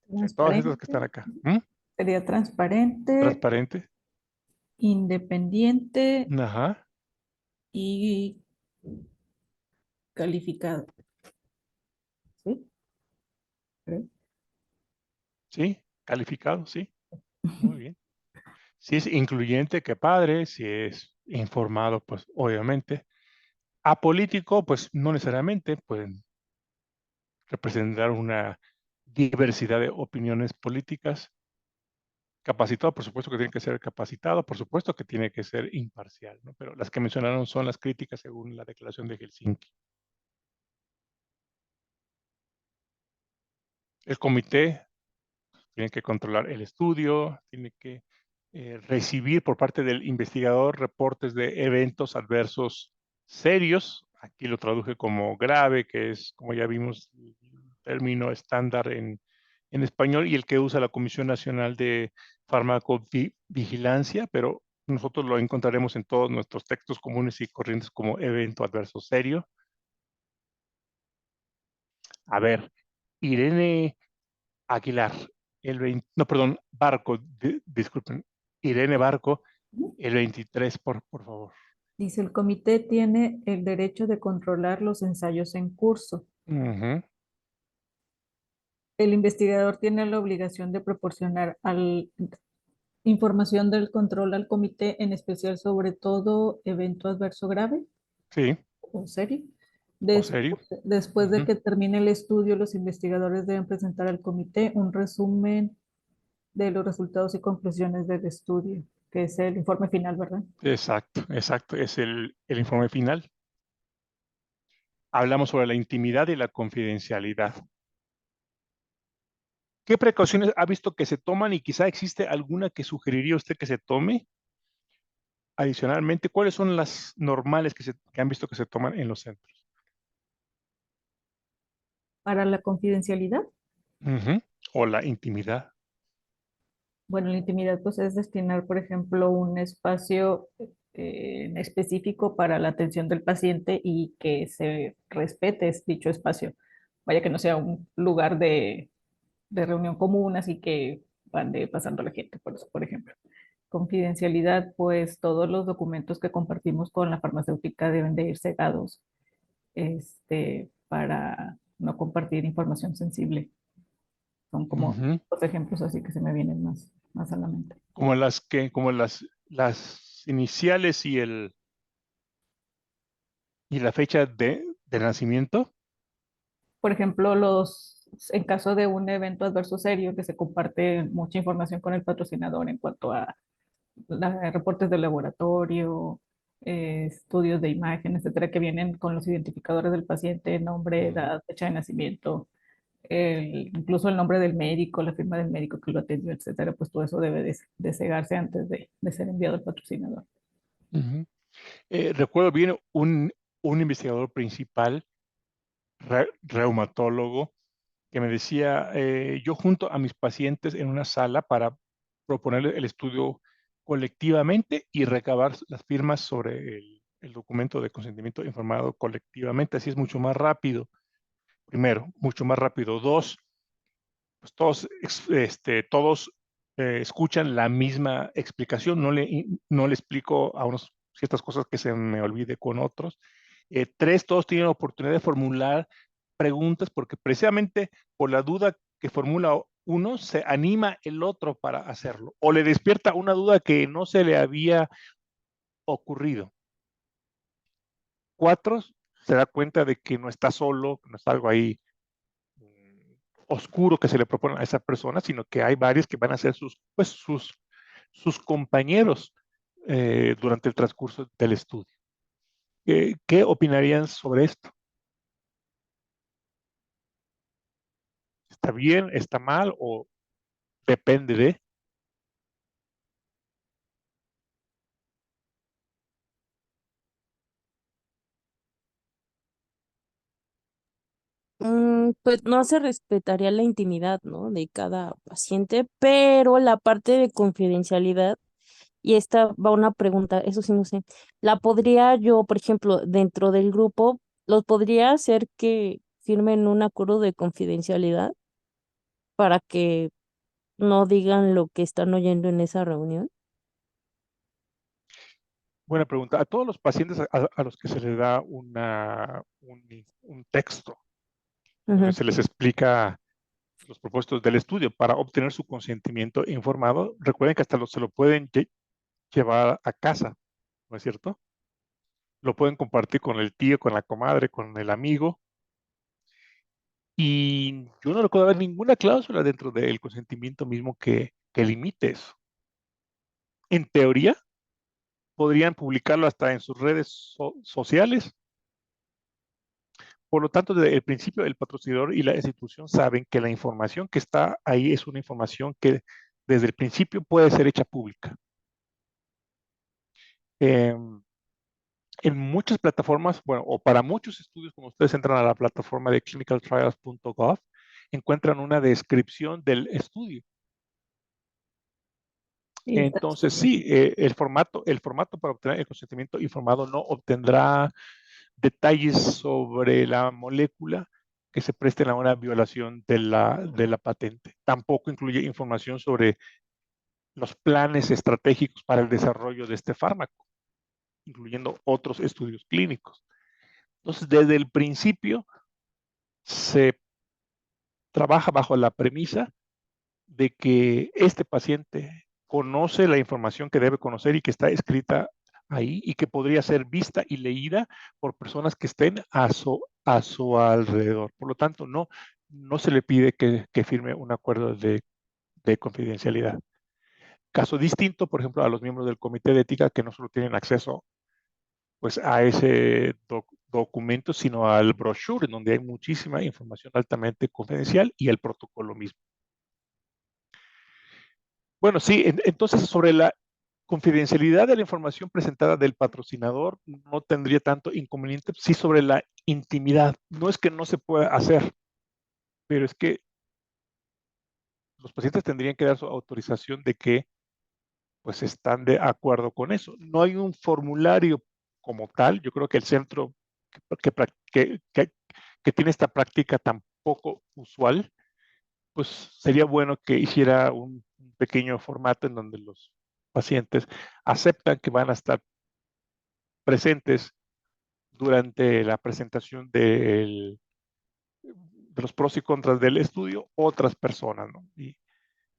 De todas estas que Transparente, están acá. sería transparente, Transparente. independiente Ajá. y calificado. ¿Sí? ¿Creo? Sí. Calificado, sí. Muy bien. Si es incluyente, qué padre. Si es informado, pues obviamente. Apolítico, pues no necesariamente. Pueden representar una diversidad de opiniones políticas. Capacitado, por supuesto que tiene que ser capacitado, por supuesto que tiene que ser imparcial, ¿no? Pero las que mencionaron son las críticas según la Declaración de Helsinki. El comité tiene que controlar el estudio, tiene que recibir por parte del investigador reportes de eventos adversos serios. Aquí lo traduje como grave, que es, como ya vimos, el término estándar en español y el que usa la Comisión Nacional de Farmacovigilancia, pero nosotros lo encontraremos en todos nuestros textos comunes y corrientes como evento adverso serio. A ver, Irene Aguilar, no, perdón, Barco, disculpen, Irene Barco, el 23, por favor. Dice, el comité tiene el derecho de controlar los ensayos en curso. Ujú, El investigador tiene la obligación de proporcionar información del control al comité, en especial sobre todo evento adverso grave sí, o serio. o serio. Después de Ujú, que termine el estudio, los investigadores deben presentar al comité un resumen de los resultados y conclusiones del estudio, que es el informe final, ¿verdad? exacto, exacto, es el informe final. Hablamos sobre la intimidad y la confidencialidad. ¿Qué precauciones ha visto que se toman y quizá existe alguna que sugeriría usted que se tome? Adicionalmente, ¿cuáles son las normales que han visto que se toman en los centros? Para la confidencialidad, Ujú, o la intimidad. bueno, la intimidad pues es destinar, por ejemplo, un espacio en específico para la atención del paciente y que se respete dicho espacio. Vaya que no sea un lugar de reunión común, así que van de pasando la gente, por eso, por ejemplo. Confidencialidad, pues todos los documentos que compartimos con la farmacéutica deben de ir cegados, para no compartir información sensible. Son como Ujú. dos ejemplos así que se me vienen más a la mente. Como las iniciales y la fecha de nacimiento. Por ejemplo, en caso de un evento adverso serio, que se comparte mucha información con el patrocinador en cuanto a reportes de laboratorio, estudios de imagen, etcétera, que vienen con los identificadores del paciente, nombre, Ujú, edad, fecha de nacimiento, incluso el nombre del médico, la firma del médico que lo atendió, etcétera, pues todo eso debe de cegarse antes de ser enviado al patrocinador. ujú. Recuerdo bien un investigador principal, reumatólogo, que me decía, yo junto a mis pacientes en una sala para proponerle el estudio colectivamente y recabar las firmas sobre el documento de consentimiento informado colectivamente. Así es mucho más rápido. Primero, mucho más rápido. Dos, pues todos escuchan la misma explicación. No le explico a unos ciertas cosas que se me olvide con otros. Tres, todos tienen la oportunidad de formular preguntas porque precisamente por la duda que formula uno, se anima el otro para hacerlo o le despierta una duda que no se le había ocurrido. Cuatro, se da cuenta de que no está solo, no está algo ahí oscuro que se le propone a esa persona, sino que hay varios que van a ser sus compañeros durante el transcurso del estudio. ¿Qué opinarían sobre esto? ¿Está bien, está mal o depende de? Pues no se respetaría la intimidad, ¿no? De cada paciente, pero la parte de confidencialidad Y esta va una pregunta, eso sí no sé. ¿La podría yo, por ejemplo, dentro del grupo, los podría hacer que firmen un acuerdo de confidencialidad para que no digan lo que están oyendo en esa reunión? Buena pregunta. A todos los pacientes a los que se les da un texto donde Ujú. se les explica los propósitos del estudio para obtener su consentimiento informado, recuerden que hasta se lo pueden llevar a casa, ¿no es cierto? Lo pueden compartir con el tío, con la comadre, con el amigo. Y yo no recuerdo haber ninguna cláusula dentro del consentimiento mismo que limite eso. En teoría, podrían publicarlo hasta en sus redes sociales. Por lo tanto, desde el principio, el patrocinador y la institución saben que la información que está ahí es una información que desde el principio puede ser hecha pública. En muchas plataformas, bueno, o para muchos estudios, como ustedes entran a la plataforma de clinicaltrials.gov, encuentran una descripción del estudio. Sí, está Entonces, súper. sí, el formato para obtener el consentimiento informado no obtendrá detalles sobre la molécula que se presten a una violación de la patente. Tampoco incluye información sobre los planes estratégicos para el desarrollo de este fármaco, incluyendo otros estudios clínicos. Entonces, desde el principio se trabaja bajo la premisa de que este paciente conoce la información que debe conocer y que está escrita ahí y que podría ser vista y leída por personas que estén a su alrededor. Por lo tanto, no se le pide que firme un acuerdo de confidencialidad. Caso distinto, por ejemplo, a los miembros del comité de ética que no solo tienen acceso pues, a ese documento, sino al brochure, en donde hay muchísima información altamente confidencial y el protocolo mismo. Bueno, sí, entonces sobre la confidencialidad de la información presentada del patrocinador no tendría tanto inconveniente, sí sobre la intimidad. No es que no se pueda hacer, pero es que los pacientes tendrían que dar su autorización de que pues están de acuerdo con eso. No hay un formulario como tal. Yo creo que el centro que, que, que, que tiene esta práctica tan poco usual, pues sería bueno que hiciera un pequeño formato en donde los pacientes aceptan que van a estar presentes durante la presentación de los pros y contras del estudio otras personas, ¿no?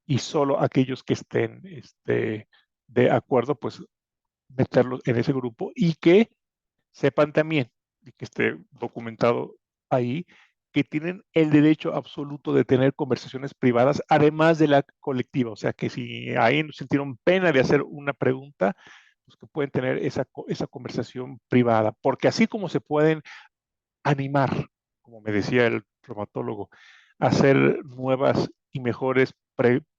Y solo aquellos que estén de acuerdo, pues meterlos en ese grupo y que sepan también, y que esté documentado ahí, que tienen el derecho absoluto de tener conversaciones privadas, además de la colectiva. O sea, que si ahí sintieron pena de hacer una pregunta, pues que pueden tener esa conversación privada. Porque así como se pueden animar, como me decía el traumatólogo, a hacer nuevas y mejores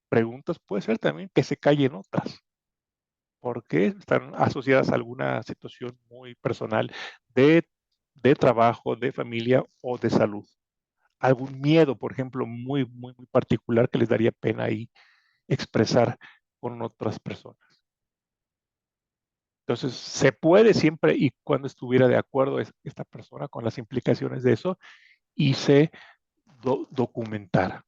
preguntas, puede ser también que se callen otras porque están asociadas a alguna situación muy personal de, de trabajo, de familia o de salud. Algún miedo, por ejemplo, muy, muy, muy particular que les daría pena ahí expresar con otras personas. Entonces, se puede siempre y cuando estuviera de acuerdo esta persona con las implicaciones de eso y se documentara.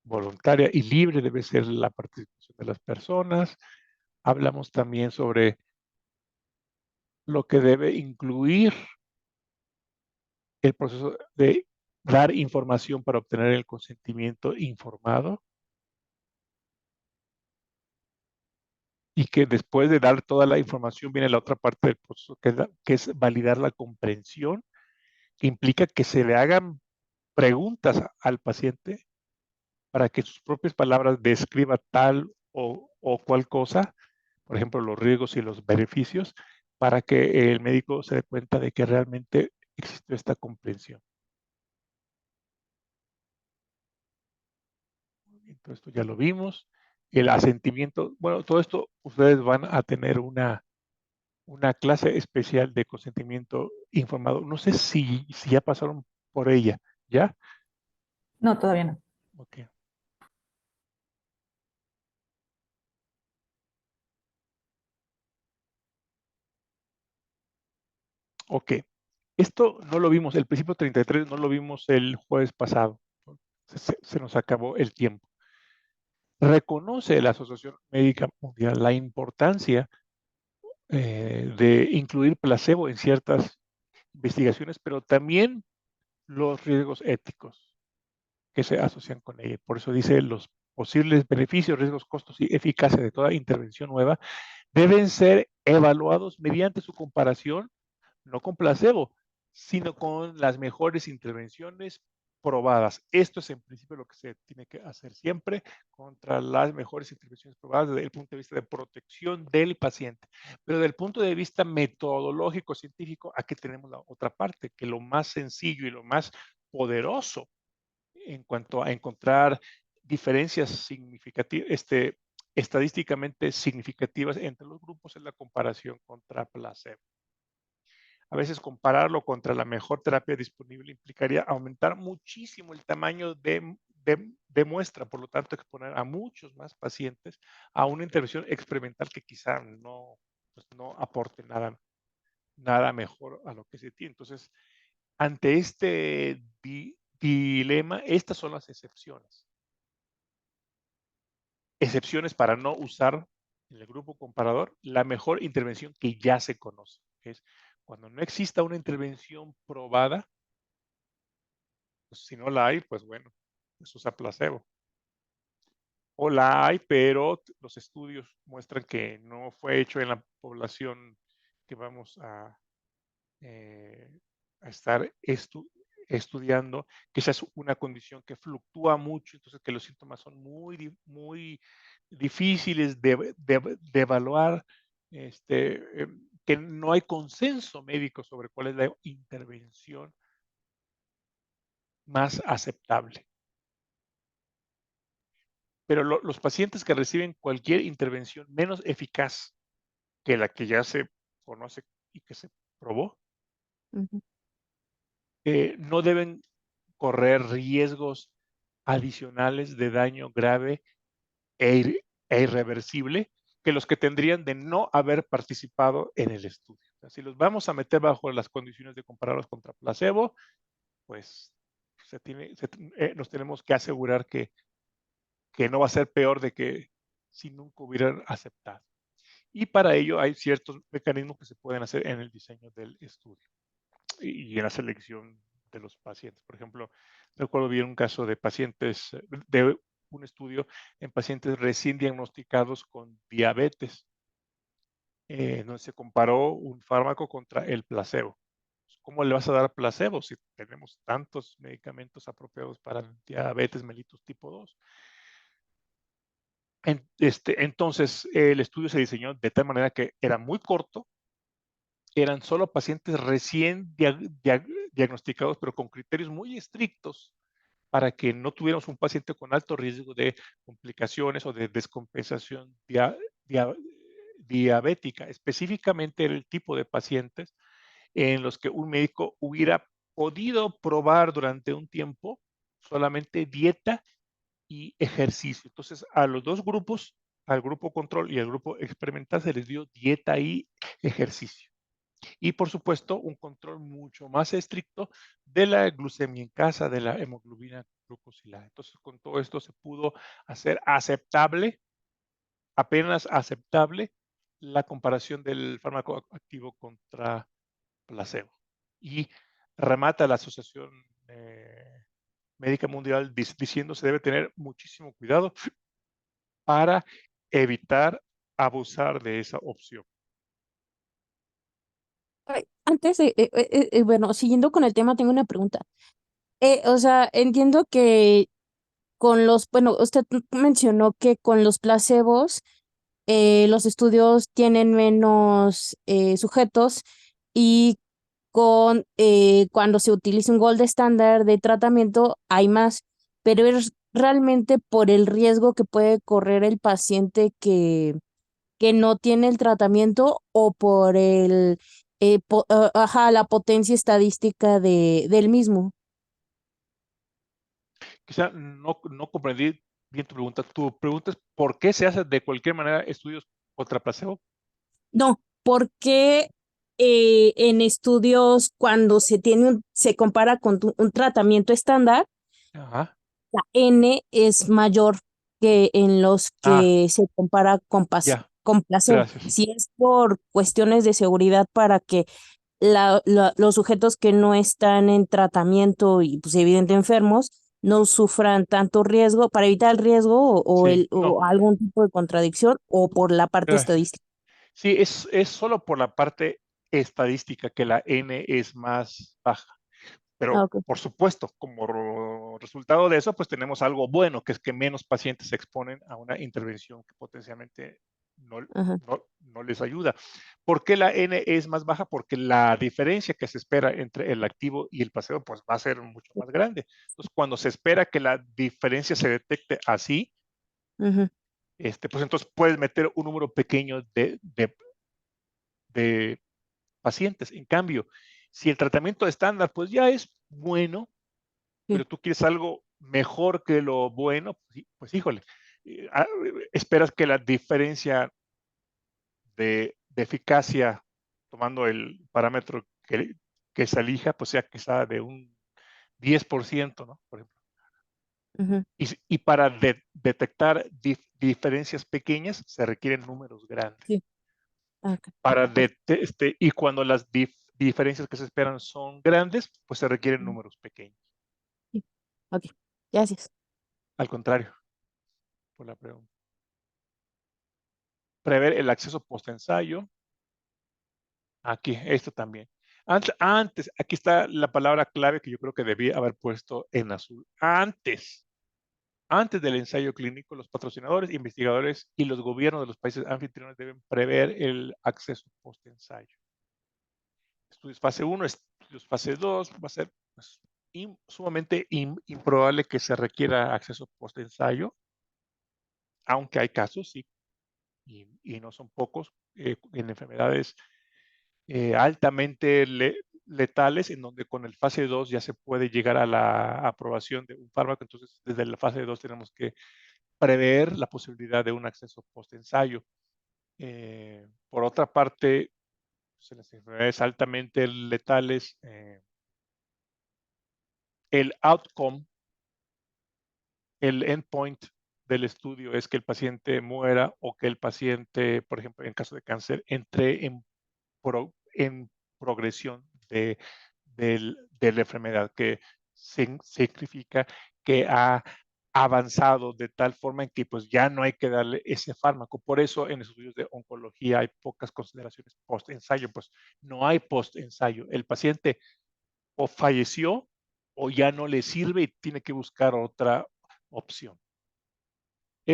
Voluntaria y libre debe ser la participación de las personas. Hablamos también sobre lo que debe incluir el proceso de dar información para obtener el consentimiento informado y que después de dar toda la información viene la otra parte del proceso que es validar la comprensión, que implica que se le hagan preguntas al paciente para que sus propias palabras describa tal o cual cosa, por ejemplo, los riesgos y los beneficios, para que el médico se dé cuenta de que realmente existe esta comprensión. Todo esto ya lo vimos. El asentimiento, bueno, todo esto ustedes van a tener una clase especial de consentimiento informado. No sé si ya pasaron por ella, ¿ya? No, todavía no. Ok. Ok. Esto no lo vimos, el principio 33 no lo vimos el jueves pasado. Se nos acabó el tiempo. Reconoce la Asociación Médica Mundial la importancia de incluir placebo en ciertas investigaciones, pero también los riesgos éticos que se asocian con ella. Por eso dice los posibles beneficios, riesgos, costos y eficacia de toda intervención nueva deben ser evaluados mediante su comparación, no con placebo, sino con las mejores intervenciones probadas. Esto es en principio lo que se tiene que hacer siempre contra las mejores intervenciones probadas desde el punto de vista de protección del paciente. Pero desde el punto de vista metodológico, científico, aquí tenemos la otra parte, que lo más sencillo y lo más poderoso en cuanto a encontrar diferencias significativas, estadísticamente significativas entre los grupos en la comparación contra placebo. A veces compararlo contra la mejor terapia disponible implicaría aumentar muchísimo el tamaño de muestra, por lo tanto exponer a muchos más pacientes a una intervención experimental que quizá no, pues no aporte nada mejor a lo que se tiene. Entonces, ante este dilema, estas son las excepciones. Excepciones para no usar en el grupo comparador la mejor intervención que ya se conoce. Es cuando no exista una intervención probada, pues si no la hay, pues bueno, pues usa placebo. O la hay, pero los estudios muestran que no fue hecho en la población que vamos a estar estudiando, que esa es una condición que fluctúa mucho, entonces que los síntomas son muy difíciles de evaluar, que no hay consenso médico sobre cuál es la intervención más aceptable. Pero los pacientes que reciben cualquier intervención menos eficaz que la que ya se conoce y que se probó, Ujú. no deben correr riesgos adicionales de daño grave e irreversible que los que tendrían de no haber participado en el estudio. O sea, si los vamos a meter bajo las condiciones de compararlos contra placebo, pues nos tenemos que asegurar que no va a ser peor de que si nunca hubieran aceptado. Y para ello hay ciertos mecanismos que se pueden hacer en el diseño del estudio y en la selección de los pacientes. Por ejemplo, recuerdo bien un caso de pacientes, de un estudio en pacientes recién diagnosticados con diabetes, donde se comparó un fármaco contra el placebo. ¿Cómo le vas a dar placebo si tenemos tantos medicamentos apropiados para el diabetes mellitus tipo 2? Entonces, el estudio se diseñó de tal manera que era muy corto, eran solo pacientes recién diagnosticados, pero con criterios muy estrictos para que no tuviéramos un paciente con alto riesgo de complicaciones o de descompensación diabética. Específicamente era el tipo de pacientes en los que un médico hubiera podido probar durante un tiempo solamente dieta y ejercicio. Entonces, a los dos grupos, al grupo control y al grupo experimental, se les dio dieta y ejercicio. Y por supuesto, un control mucho más estricto de la glucemia en casa, de la hemoglobina glucosilada. Entonces, con todo esto se pudo hacer aceptable, apenas aceptable, la comparación del fármaco activo contra placebo. Y remata la Asociación Médica Mundial diciendo se debe tener muchísimo cuidado para evitar abusar de esa opción. Ay, antes bueno, siguiendo con el tema, tengo una pregunta. O sea, entiendo que bueno, usted mencionó que con los placebos los estudios tienen menos sujetos y cuando se utiliza un gold estándar de tratamiento hay más, pero es realmente por el riesgo que puede correr el paciente que no tiene el tratamiento o por la potencia estadística del mismo. Quizá no comprendí bien tu pregunta. Tu pregunta es, ¿por qué se hace de cualquier manera estudios contra placebo? No, porque en estudios cuando se compara con un tratamiento estándar, Ajá. la N es mayor que en los Ah, que se compara ya, con placebo. gracias. Si es por cuestiones de seguridad para que los sujetos que no están en tratamiento y pues evidente enfermos no sufran tanto riesgo, para evitar el riesgo Sí, o no, algún tipo de contradicción o por la parte gracias. estadística. Sí, es solo por la parte estadística que la N es más baja. Ah, Pero, ok. por supuesto, como resultado de eso, pues tenemos algo bueno, que es que menos pacientes se exponen a una intervención que potencialmente no, Ajá. no les ayuda. ¿Por qué la N es más baja? Porque la diferencia que se espera entre el activo y el placebo pues va a ser mucho más grande. Entonces, cuando se espera que la diferencia se detecte así, Ujú. pues entonces puedes meter un número pequeño de pacientes. En cambio, si el tratamiento estándar pues ya es bueno, Sí. pero tú quieres algo mejor que lo bueno, pues híjole, esperas que la diferencia de eficacia, tomando el parámetro que se elija, pues sea quizá de un 10%, ¿no? Por ejemplo. Ujú. Y para detectar diferencias pequeñas se requieren números grandes. Sí. Ah, ok. Y cuando las diferencias que se esperan son grandes, pues se requieren Mm, números pequeños. sí. Ok. Gracias. Al contrario, por la pregunta. Prever el acceso postensayo. Aquí, esto también. Antes, aquí está la palabra clave que yo creo que debía haber puesto en azul. Antes del ensayo clínico, los patrocinadores, investigadores y los gobiernos de los países anfitriones deben prever el acceso postensayo. Estudios fase 1, estudios fase 2, va a ser pues, sumamente improbable que se requiera acceso postensayo, aunque hay casos, sí, y no son pocos, en enfermedades altamente letales, en donde con el fase 2 ya se puede llegar a la aprobación de un fármaco. Entonces, desde la fase 2 tenemos que prever la posibilidad de un acceso post-ensayo. Por otra parte, pues, en las enfermedades altamente letales, el outcome, el endpoint del estudio es que el paciente muera o que el paciente, por ejemplo, en caso de cáncer, entre en progresión de la enfermedad, que significa que ha avanzado de tal forma en que pues ya no hay que darle ese fármaco. Por eso en estudios de oncología hay pocas consideraciones post-ensayo, pues no hay post-ensayo. El paciente o falleció o ya no le sirve y tiene que buscar otra opción.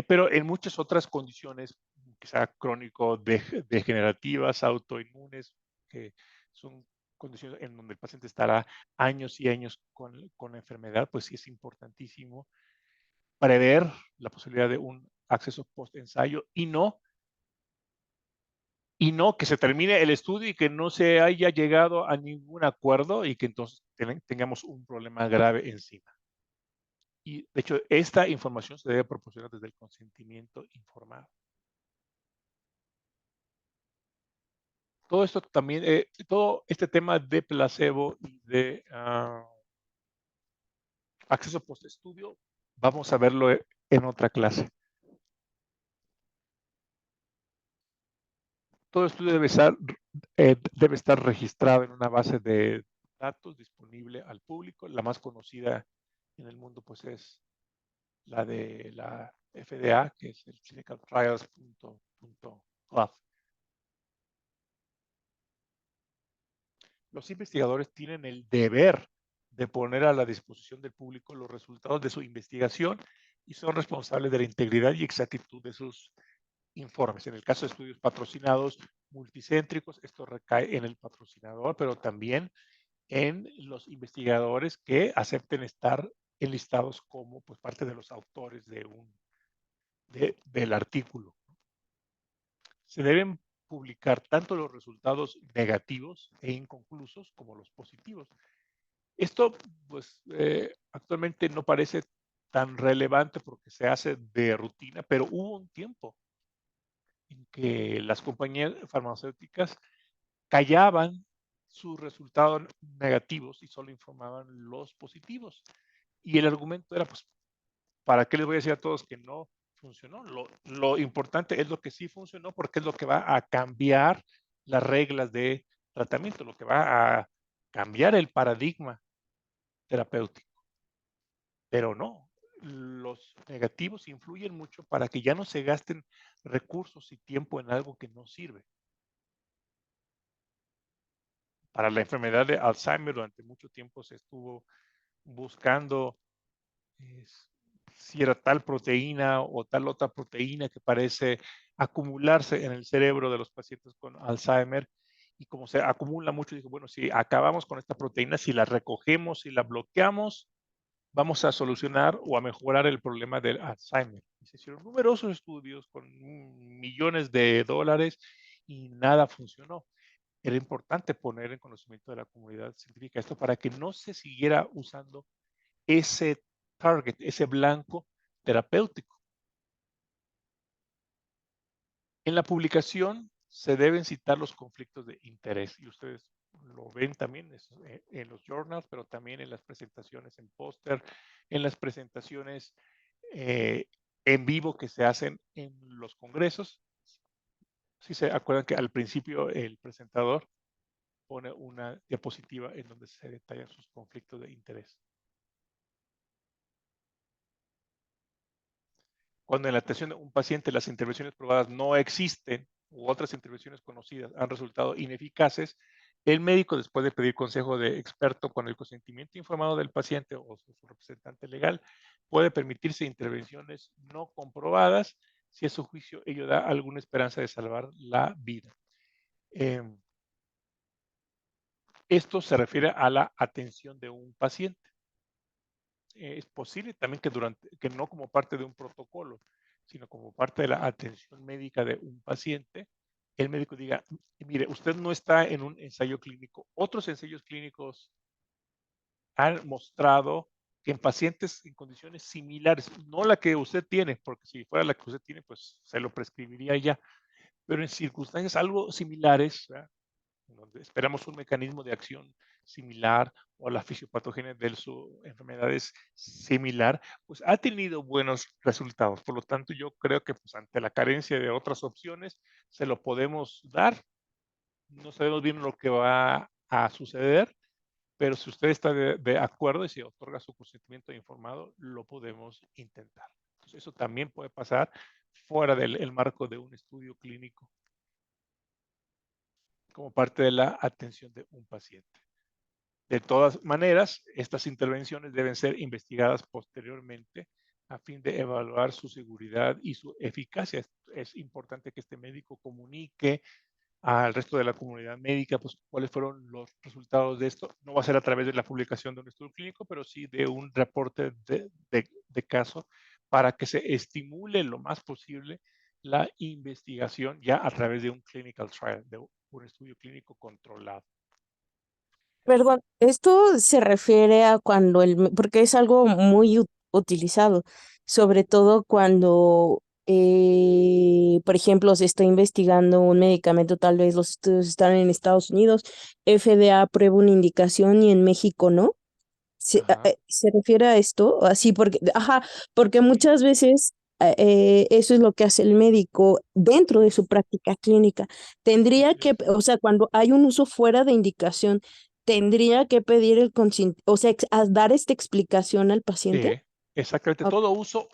Pero en muchas otras condiciones, quizá crónico-degenerativas, autoinmunes, que son condiciones en donde el paciente estará años y años con la enfermedad, pues sí es importantísimo prever la posibilidad de un acceso post-ensayo y no que se termine el estudio y que no se haya llegado a ningún acuerdo y que entonces tengamos un problema grave encima. Y de hecho, esta información se debe proporcionar desde el consentimiento informado. Todo esto también, todo este tema de placebo y de acceso post-estudio, vamos a verlo en otra clase. Todo estudio debe estar registrado en una base de datos disponible al público. La más conocida en el mundo pues es la de la FDA, que es el clinicaltrials.gov. Los investigadores tienen el deber de poner a la disposición del público los resultados de su investigación y son responsables de la integridad y exactitud de sus informes. En el caso de estudios patrocinados multicéntricos, esto recae en el patrocinador, pero también en los investigadores que acepten estar enlistados como pues, parte de los autores del artículo. Se deben publicar tanto los resultados negativos e inconclusos como los positivos. Esto, pues, actualmente no parece tan relevante porque se hace de rutina, pero hubo un tiempo en que las compañías farmacéuticas callaban sus resultados negativos y solo informaban los positivos. Y el argumento era, pues, ¿para qué les voy a decir a todos que no funcionó? Lo importante es lo que sí funcionó porque es lo que va a cambiar las reglas de tratamiento, lo que va a cambiar el paradigma terapéutico. Pero no, los negativos influyen mucho para que ya no se gasten recursos y tiempo en algo que no sirve. Para la enfermedad de Alzheimer durante mucho tiempo se estuvo buscando si era tal proteína o tal otra proteína que parece acumularse en el cerebro de los pacientes con Alzheimer. Y como se acumula mucho, dijo, bueno, si acabamos con esta proteína, si la recogemos, si la bloqueamos, vamos a solucionar o a mejorar el problema del Alzheimer. Y se hicieron numerosos estudios con millones de dólares y nada funcionó. Era importante poner en conocimiento de la comunidad científica esto para que no se siguiera usando ese target, ese blanco terapéutico. En la publicación se deben citar los conflictos de interés y ustedes lo ven también en los journals, pero también en las presentaciones en póster, en las presentaciones en vivo que se hacen en los congresos. Si se acuerdan que al principio el presentador pone una diapositiva en donde se detallan sus conflictos de interés. Cuando en la atención de un paciente las intervenciones probadas no existen u otras intervenciones conocidas han resultado ineficaces, el médico, después de pedir consejo de experto con el consentimiento informado del paciente o su representante legal, puede permitirse intervenciones no comprobadas si a su juicio ello da alguna esperanza de salvar la vida. Esto se refiere a la atención de un paciente. Es posible también que no como parte de un protocolo, sino como parte de la atención médica de un paciente, el médico diga, mire, usted no está en un ensayo clínico. Otros ensayos clínicos han mostrado que en pacientes en condiciones similares, no la que usted tiene, porque si fuera la que usted tiene, pues se lo prescribiría ya, pero en circunstancias algo similares, ¿verdad?, donde esperamos un mecanismo de acción similar o la fisiopatogenia de su enfermedad es similar, pues ha tenido buenos resultados. Por lo tanto, yo creo que pues, ante la carencia de otras opciones, se lo podemos dar. No sabemos bien lo que va a suceder, pero si usted está de acuerdo y si otorga su consentimiento informado, lo podemos intentar. Entonces, eso también puede pasar fuera del marco de un estudio clínico, como parte de la atención de un paciente. De todas maneras, estas intervenciones deben ser investigadas posteriormente a fin de evaluar su seguridad y su eficacia. Es importante que este médico comunique al resto de la comunidad médica pues, cuáles fueron los resultados de esto. No va a ser a través de la publicación de un estudio clínico, pero sí de un reporte de caso para que se estimule lo más posible la investigación ya a través de un clinical trial, de un estudio clínico controlado. Perdón, esto se refiere a cuando porque es algo muy utilizado, sobre todo cuando, por ejemplo, se está investigando un medicamento, tal vez los estudios están en Estados Unidos, FDA aprueba una indicación y en México no. ¿Se refiere a esto? Así porque muchas veces eso es lo que hace el médico dentro de su práctica clínica. Tendría que, o sea, cuando hay un uso fuera de indicación, tendría que pedir el consentimiento, o sea, a dar esta explicación al paciente. Sí, exactamente. Ok. Todo uso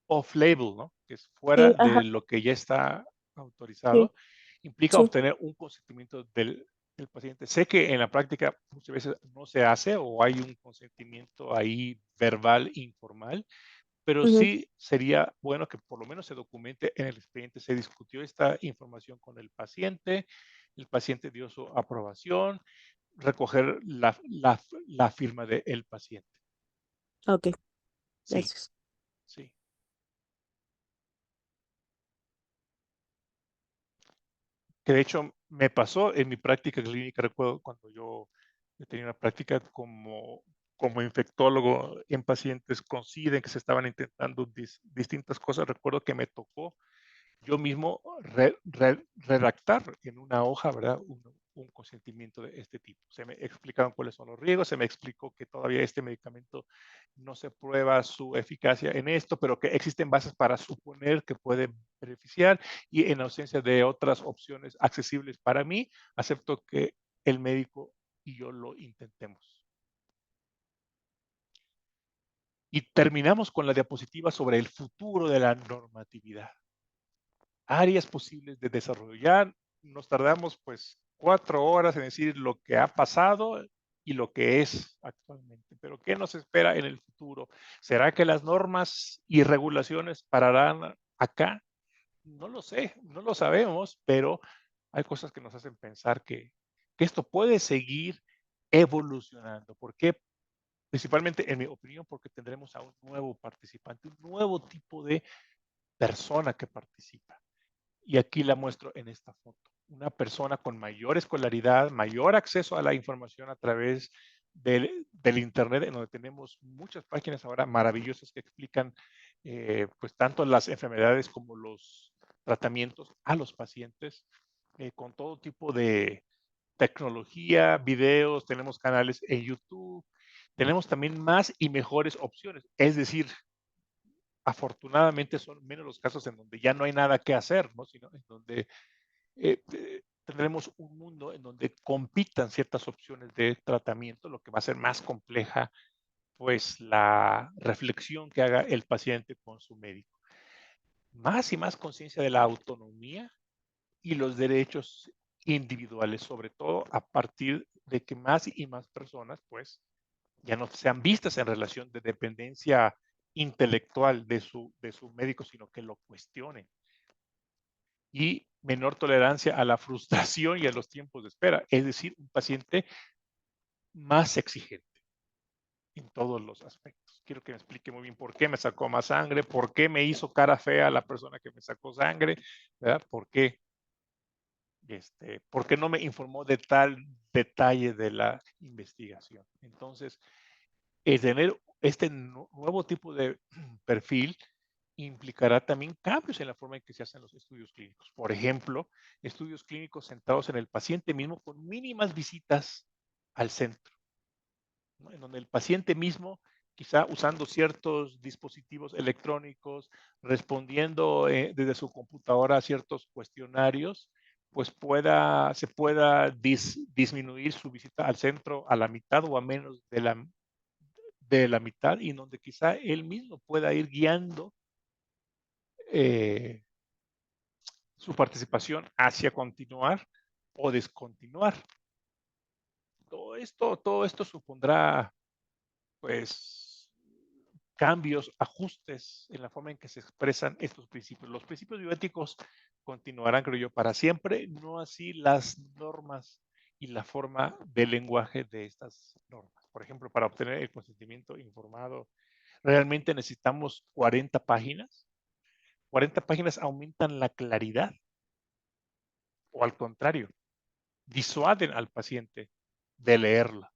off-label, ¿no? Que es fuera Sí, ajá, de lo que ya está sí, autorizado, implica sí. obtener un consentimiento del paciente. Sé que en la práctica muchas veces no se hace o hay un consentimiento ahí verbal, informal, pero Ujú. sí sería bueno que por lo menos se documente en el expediente. Se discutió esta información con el paciente dio su aprobación, recoger la firma del paciente. Ok, Sí, gracias. sí. Que de hecho me pasó en mi práctica clínica, recuerdo cuando yo tenía una práctica como como infectólogo en pacientes coinciden que se estaban intentando distintas cosas. Recuerdo que me tocó yo mismo redactar en una hoja, ¿verdad? Un consentimiento de este tipo. Se me explicaron cuáles son los riesgos, se me explicó que todavía este medicamento no se prueba su eficacia en esto, pero que existen bases para suponer que puede beneficiar, y en ausencia de otras opciones accesibles para mí, acepto que el médico y yo lo intentemos. Y terminamos con la diapositiva sobre el futuro de la normatividad. Áreas posibles de desarrollo. Ya nos tardamos pues 4 horas en decir lo que ha pasado y lo que es actualmente. Pero ¿qué nos espera en el futuro? ¿Será que las normas y regulaciones pararán acá? No lo sé, no lo sabemos, pero hay cosas que nos hacen pensar que esto puede seguir evolucionando. ¿Por qué? Principalmente, en mi opinión, porque tendremos a un nuevo participante, un nuevo tipo de persona que participa. Y aquí la muestro en esta foto. Una persona con mayor escolaridad, mayor acceso a la información a través del Internet, en donde tenemos muchas páginas ahora maravillosas que explican pues tanto las enfermedades como los tratamientos a los pacientes, con todo tipo de tecnología, videos, tenemos canales en YouTube, tenemos también más y mejores opciones. Es decir, afortunadamente son menos los casos en donde ya no hay nada que hacer, ¿no? Sino en donde tendremos un mundo en donde compitan ciertas opciones de tratamiento, lo que va a ser más compleja, pues, la reflexión que haga el paciente con su médico. Más y más conciencia de la autonomía y los derechos individuales, sobre todo a partir de que más y más personas, pues, ya no sean vistas en relación de dependencia intelectual de su médico, sino que lo cuestionen. Y menor tolerancia a la frustración y a los tiempos de espera, es decir, un paciente más exigente en todos los aspectos. Quiero que me explique muy bien por qué me sacó más sangre, por qué me hizo cara fea la persona que me sacó sangre, ¿verdad? ¿Por qué no me informó de tal detalle de la investigación? Entonces, el tener este nuevo tipo de perfil implicará también cambios en la forma en que se hacen los estudios clínicos. Por ejemplo, estudios clínicos centrados en el paciente mismo con mínimas visitas al centro, ¿no? En donde el paciente mismo, quizá usando ciertos dispositivos electrónicos, respondiendo desde su computadora a ciertos cuestionarios, pues se pueda disminuir su visita al centro a la mitad o a menos de la mitad, y en donde quizá él mismo pueda ir guiando eh, su participación hacia continuar o descontinuar. Todo esto supondrá, pues, cambios, ajustes en la forma en que se expresan estos principios. Los principios bioéticos continuarán, creo yo, para siempre, no así las normas y la forma del lenguaje de estas normas. Por ejemplo, para obtener el consentimiento informado, realmente necesitamos 40 páginas. 40 páginas aumentan la claridad, o al contrario, disuaden al paciente de leerla.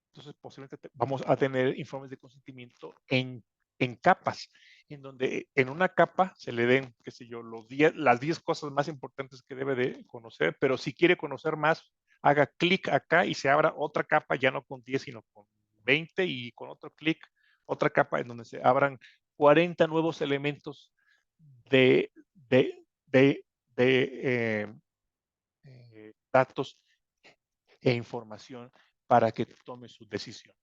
Entonces, posiblemente vamos a tener informes de consentimiento en capas, en donde en una capa se le den, qué sé yo, las 10 cosas más importantes que debe de conocer, pero si quiere conocer más, haga clic acá y se abra otra capa, ya no con 10, sino con 20, y con otro clic, otra capa en donde se abran 40 nuevos elementos de, de, de, de datos e información para que tome su decisión.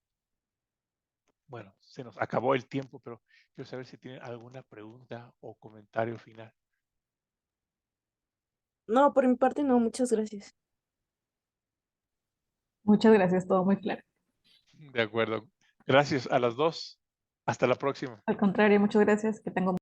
Bueno, se nos acabó el tiempo, pero quiero saber si tienen alguna pregunta o comentario final. No, por mi parte no, muchas gracias. Muchas gracias, todo muy claro. De acuerdo. Gracias a las dos. Hasta la próxima. Al contrario, muchas gracias, que tengo